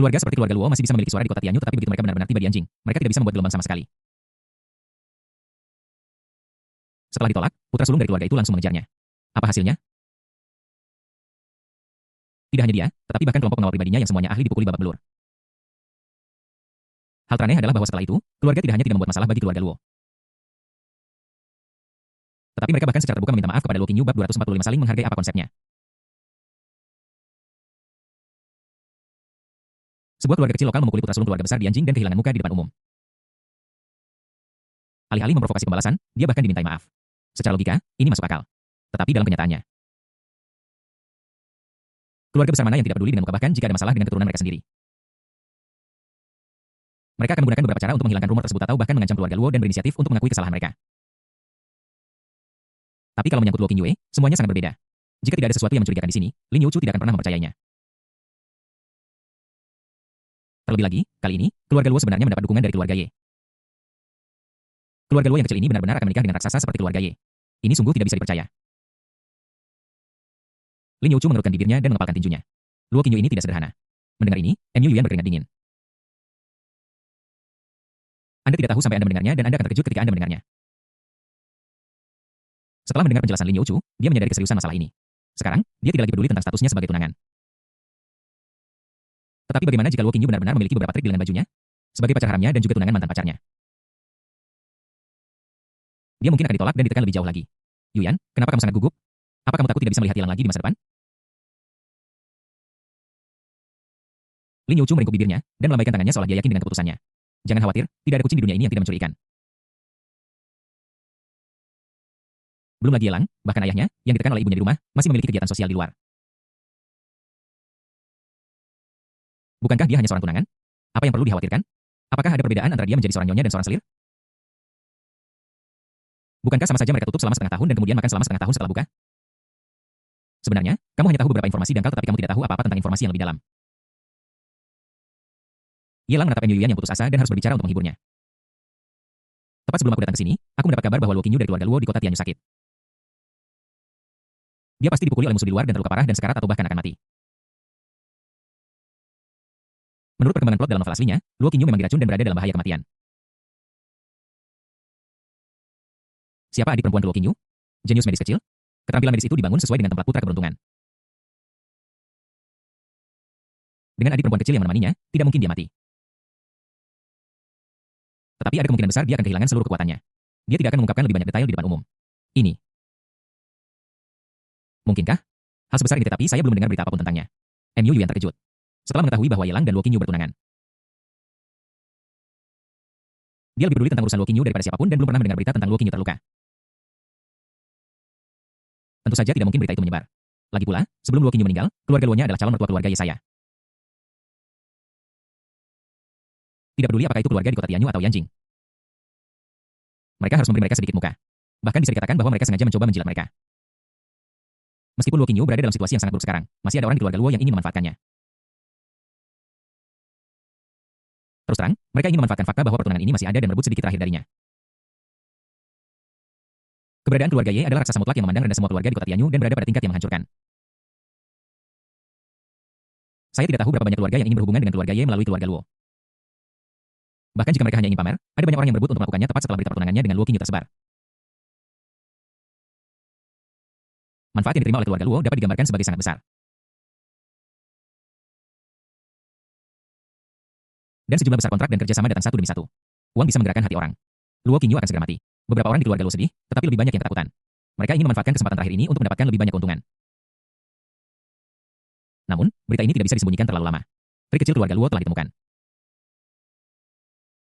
S1: Keluarga seperti keluarga Luo masih bisa memiliki suara di kota Tianyu, tetapi begitu mereka benar-benar tiba di Yanjing, mereka tidak bisa membuat gelombang sama sekali. Setelah ditolak, putra sulung dari keluarga itu langsung mengejarnya. Apa hasilnya? Tidak hanya dia, tetapi bahkan kelompok pengawal pribadinya yang semuanya ahli dipukuli babak belur. Hal teraneh adalah bahwa setelah itu, keluarga tidak hanya tidak membuat masalah bagi keluarga Luo. Tetapi mereka bahkan secara terbuka meminta maaf kepada Luo Qingyu bab 245 saling menghargai apa konsepnya. Sebuah keluarga kecil lokal memukuli putra sulung keluarga besar di Yanjing dan kehilangan muka di depan umum. Alih-alih memprovokasi pembalasan, dia bahkan dimintai maaf. Secara logika, ini masuk akal. Tetapi dalam kenyataannya, keluarga besar mana yang tidak peduli dengan muka bahkan jika ada masalah dengan keturunan mereka sendiri. Mereka akan menggunakan beberapa cara untuk menghilangkan rumor tersebut atau bahkan mengancam keluarga Luo dan berinisiatif untuk mengakui kesalahan mereka. Tapi kalau menyangkut Luo Qingyue, semuanya sangat berbeda. Jika tidak ada sesuatu yang mencurigakan di sini, Lin Youchu tidak akan pernah mempercayainya. Terlebih lagi, kali ini, keluarga Luo sebenarnya mendapat dukungan dari keluarga Ye. Keluarga Luo yang kecil ini benar-benar akan menikah dengan raksasa seperti keluarga Ye. Ini sungguh tidak bisa dipercaya. Lin Youchu mengerutkan bibirnya dan mengepalkan tinjunya. Luo Qingyu ini tidak sederhana. Mendengar ini, Mu Yuan berkeringat dingin. Anda tidak tahu sampai Anda mendengarnya dan Anda akan terkejut ketika Anda mendengarnya. Setelah mendengar penjelasan Lin Youchu, dia menyadari keseriusan masalah ini. Sekarang, dia tidak lagi peduli tentang statusnya sebagai tunangan. Tetapi bagaimana jika Luo Qingyu benar-benar memiliki beberapa trik di lengan bajunya? Sebagai pacar haramnya dan juga tunangan mantan pacarnya. Dia mungkin akan ditolak dan ditekan lebih jauh lagi. Yuyan, kenapa kamu sangat gugup? Apa kamu takut tidak bisa melihat Yelang lagi di masa depan? Lin Youchu meringkuk bibirnya dan melambaikan tangannya seolah dia yakin dengan keputusannya. Jangan khawatir, tidak ada kucing di dunia ini yang tidak mencuri ikan. Belum lagi Yelang, bahkan ayahnya, yang ditekan oleh ibunya di rumah, masih memiliki kegiatan sosial di luar. Bukankah dia hanya seorang tunangan? Apa yang perlu dikhawatirkan? Apakah ada perbedaan antara dia menjadi seorang nyonya dan seorang selir? Bukankah sama saja mereka tutup selama setengah tahun dan kemudian makan selama setengah tahun setelah buka? Sebenarnya, kamu hanya tahu beberapa informasi dangkal tetapi kamu tidak tahu apa-apa tentang informasi yang lebih dalam. Yelang menatap Mu Yuan yang putus asa dan harus berbicara untuk menghiburnya. Tepat sebelum aku datang ke sini, aku mendapat kabar bahwa Luo Qingyu dari keluarga Luo di kota Tianyu sakit. Dia pasti dipukuli oleh musuh di luar dan terluka parah dan sekarat atau bahkan akan mati. Menurut perkembangan plot dalam novel aslinya, Luo Qingyu memang diracun dan berada dalam bahaya kematian. Siapa adik perempuan Luo Qingyu? Jenius medis kecil? Keterampilan medis itu dibangun sesuai dengan tempat putra keberuntungan. Dengan adik perempuan kecil yang menemaninya, tidak mungkin dia mati. Tetapi ada kemungkinan besar dia akan kehilangan seluruh kekuatannya. Dia tidak akan mengungkapkan lebih banyak detail di depan umum. Ini. Mungkinkah? Hal sebesar ini tetapi saya belum mendengar berita apapun tentangnya. Mu Yuan terkejut. Setelah mengetahui bahwa Yelang dan Luo Qingyu bertunangan. Dia lebih peduli tentang urusan Luo Qingyu daripada siapapun dan belum pernah mendengar berita tentang Luo Qingyu terluka. Tentu saja tidak mungkin berita itu menyebar. Lagi pula, sebelum Luo Qingyu meninggal, keluarga Luonya adalah calon mertua keluarga Yesaya. Tidak peduli apakah itu keluarga di kota Tianyu atau Yanjing. Mereka harus memberi mereka sedikit muka. Bahkan bisa dikatakan bahwa mereka sengaja mencoba menjilat mereka. Meskipun Luo Qingyu berada dalam situasi yang sangat buruk sekarang, masih ada orang di keluarga Luo yang ingin memanfaatkannya. Terus terang, mereka ingin memanfaatkan fakta bahwa pertunangan ini masih ada dan merebut sedikit terakhir darinya. Keberadaan keluarga Ye adalah raksasa mutlak yang memandang rendah semua keluarga di kota Tianyu dan berada pada tingkat yang menghancurkan. Saya tidak tahu berapa banyak keluarga yang ingin berhubungan dengan keluarga Ye melalui keluarga Luo. Bahkan jika mereka hanya ingin pamer, ada banyak orang yang berebut untuk melakukannya tepat setelah berita pertunangannya dengan Luo Qingyu tersebar. Manfaat yang diterima oleh keluarga Luo dapat digambarkan sebagai sangat besar. Dan sejumlah besar kontrak dan kerjasama datang satu demi satu. Uang bisa menggerakkan hati orang. Luo Qingyu akan segera mati. Beberapa orang di keluarga Luo sedih, tetapi lebih banyak yang ketakutan. Mereka ingin memanfaatkan kesempatan terakhir ini untuk mendapatkan lebih banyak keuntungan. Namun, berita ini tidak bisa disembunyikan terlalu lama. Trik kecil keluarga Luo telah ditemukan.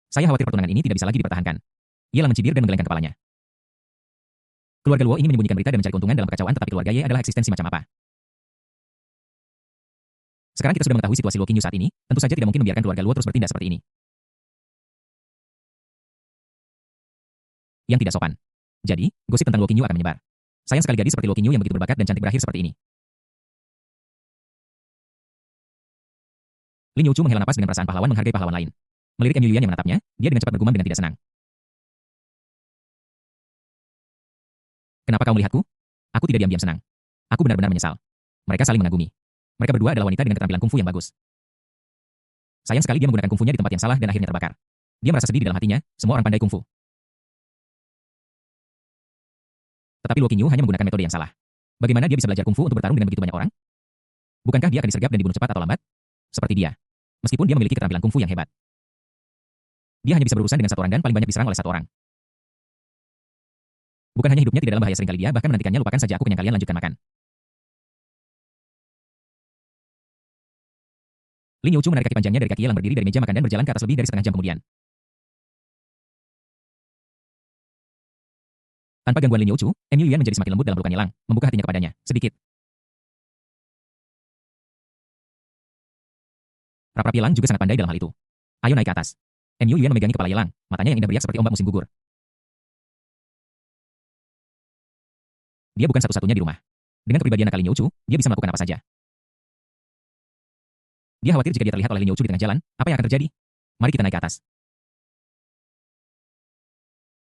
S1: Saya khawatir pertunangan ini tidak bisa lagi dipertahankan. Yelang mencibir dan menggelengkan kepalanya. Keluarga Luo ingin menyembunyikan berita dan mencari keuntungan dalam kekacauan, tetapi keluarga Ye adalah eksistensi macam apa? Sekarang kita sudah mengetahui situasi Luo Qingyu saat ini, tentu saja tidak mungkin membiarkan keluarga Luo terus bertindak seperti ini. Yang tidak sopan. Jadi, gosip tentang Luo Qingyu akan menyebar. Sayang sekali gadis seperti Luo Qingyu yang begitu berbakat dan cantik berakhir seperti ini. Lin Youchu menghela napas dengan perasaan pahlawan menghargai pahlawan lain. Melirik Mu Yuan yang menatapnya, dia dengan cepat bergumam dengan tidak senang. Kenapa kau melihatku? Aku tidak diam-diam senang. Aku benar-benar menyesal. Mereka saling mengagumi. Mereka berdua adalah wanita dengan keterampilan kungfu yang bagus. Sayang sekali dia menggunakan kungfunya di tempat yang salah dan akhirnya terbakar. Dia merasa sedih di dalam hatinya, semua orang pandai kungfu. Tetapi Luo Qingyu hanya menggunakan metode yang salah. Bagaimana dia bisa belajar kungfu untuk bertarung dengan begitu banyak orang? Bukankah dia akan disergap dan dibunuh cepat atau lambat? Seperti dia. Meskipun dia memiliki keterampilan kungfu yang hebat. Dia hanya bisa berurusan dengan satu orang dan paling banyak diserang oleh satu orang. Bukan hanya hidupnya tidak dalam bahaya, seringkali dia bahkan menantikannya. Lupakan saja aku, kenyang, kalian lanjutkan makan. Lin Youchu menarik kaki panjangnya dari kaki Yelang berdiri dari meja makan dan berjalan ke atas lebih dari setengah jam kemudian. Tanpa gangguan Lin Youchu, Mu Yuan menjadi semakin lembut dalam pelukan Yelang, membuka hatinya kepadanya, sedikit. Rap-rap Yelang juga sangat pandai dalam hal itu. Ayo naik ke atas. Mu Yuan memegangi kepala Yelang, matanya yang indah beriak seperti ombak musim gugur. Dia bukan satu-satunya di rumah. Dengan kepribadian nakal Lin Youchu, dia bisa melakukan apa saja. Dia khawatir jika dia terlihat oleh Lin Youchu di tengah jalan, apa yang akan terjadi? Mari kita naik ke atas.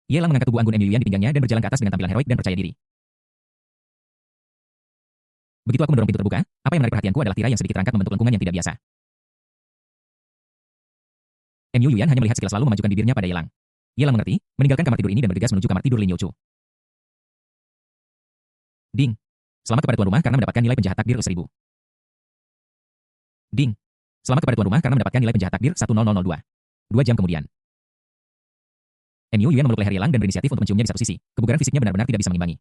S1: Yelang mengangkat tubuh anggun Mu Yuan di pinggangnya dan berjalan ke atas dengan tampilan heroik dan percaya diri. Begitu aku mendorong pintu terbuka, apa yang menarik perhatianku adalah tirai yang sedikit rangkap membentuk lengkungan yang tidak biasa. Mu Yuyan hanya melihat sekilas lalu memajukan bibirnya pada Yelang. Yelang mengerti, meninggalkan kamar tidur ini dan bergegas menuju kamar tidur Lin Youchu. Ding. Selamat kepada tuan rumah karena mendapatkan nilai penjahat takdir 1000. Ding. Selamat kepada tuan rumah karena mendapatkan nilai penjahat takdir 10002. 2 jam kemudian. Mu Yuyan memeluk leher Yelang dan berinisiatif untuk menciumnya di satu sisi. Kebugaran fisiknya benar-benar tidak bisa mengimbangi.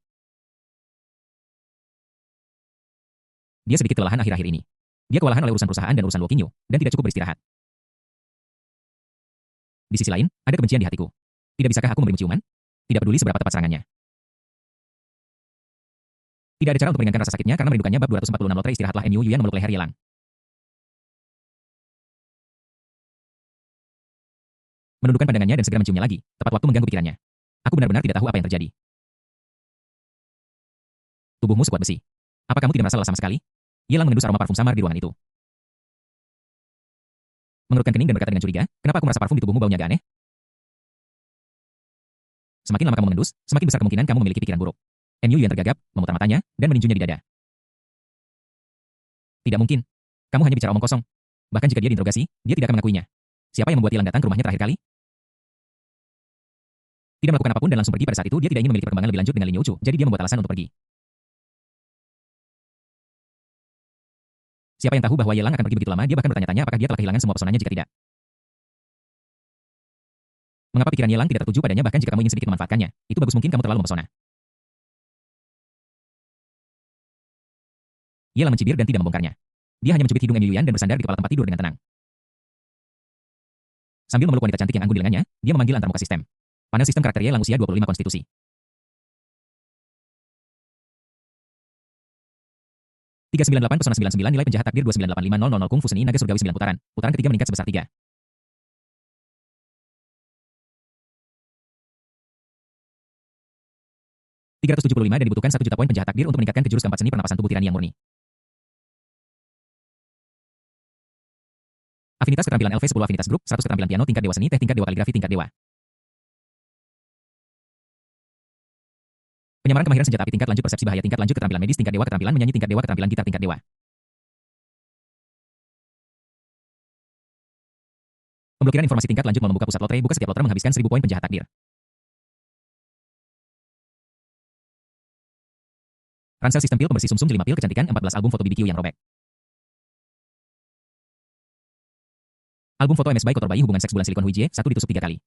S1: Dia sedikit kelelahan akhir-akhir ini. Dia kewalahan oleh urusan perusahaan dan urusan Wokinyo, dan tidak cukup beristirahat. Di sisi lain, ada kebencian di hatiku. Tidak bisakah aku memberimu ciuman? Tidak peduli seberapa tepat serangannya. Tidak ada cara untuk meringankan rasa sakitnya karena merindukannya. Bab 246 Lotre istirahatlah. Mu Yuyan memeluk leher Yelang. Menundukkan pandangannya dan segera menciumnya lagi, tepat waktu mengganggu pikirannya. Aku benar-benar tidak tahu apa yang terjadi. Tubuhmu sekuat besi. Apa kamu tidak merasa lelah sama sekali? Yelang mengendus aroma parfum samar di ruangan itu. Mengerutkan kening dan berkata dengan curiga, kenapa aku merasa parfum di tubuhmu baunya agak aneh? Semakin lama kamu mengendus, semakin besar kemungkinan kamu memiliki pikiran buruk. Mu Yuyan tergagap, memutar matanya, dan meninjunya di dada. Tidak mungkin. Kamu hanya bicara omong kosong. Bahkan jika dia diinterogasi, dia tidak akan mengakuinya. Siapa yang membuat Yelang datang ke rumahnya terakhir kali? Tidak melakukan apapun dan langsung pergi pada saat itu. Dia tidak ingin memiliki perkembangan lebih lanjut dengan Lin Youchu, jadi dia membuat alasan untuk pergi. Siapa yang tahu bahwa Yelang akan pergi begitu lama? Dia bahkan bertanya-tanya apakah dia telah kehilangan semua pesonanya jika tidak. Mengapa pikiran Yelang tidak tertuju padanya bahkan jika kamu ingin sedikit memanfaatkannya? Itu bagus, mungkin kamu terlalu mempesona. Yelang mencibir dan tidak membongkarnya. Dia hanya mencubit hidung Mu Yuyan dan bersandar di kepala tempat tidur dengan tenang. Sambil memeluk wanita cantik yang anggun di lengannya, dia memanggil antarmuka sistem. Panel sistem karakter Yelang usia 25 konstitusi. 398 pesona 99 nilai penjahat takdir 2985000 kungfu seni naga surgawi 9 putaran. Putaran ketiga meningkat sebesar 3. Dan dibutuhkan 1 juta poin penjahat takdir untuk meningkatkan ke jurus keempat seni pernapasan tubuh tirani yang murni. Afinitas keterampilan LV10 afinitas grup, 100 keterampilan piano tingkat dewa seni teh tingkat dewa kaligrafi tingkat dewa. Penyamaran kemahiran senjata api tingkat lanjut persepsi bahaya tingkat lanjut keterampilan medis tingkat dewa keterampilan menyanyi tingkat dewa keterampilan gitar tingkat dewa. Pemblokiran informasi tingkat lanjut membuka pusat lotre, buka setiap lotre menghabiskan 1000 poin penjahat takdir. Ransel sistem pil pembersih sumsum 5 pil kecantikan 14 album foto BBQ yang robek. Album foto MS by Kotor Bayi hubungan seks bulan silikon Huijie 1 ditusuk 3 kali.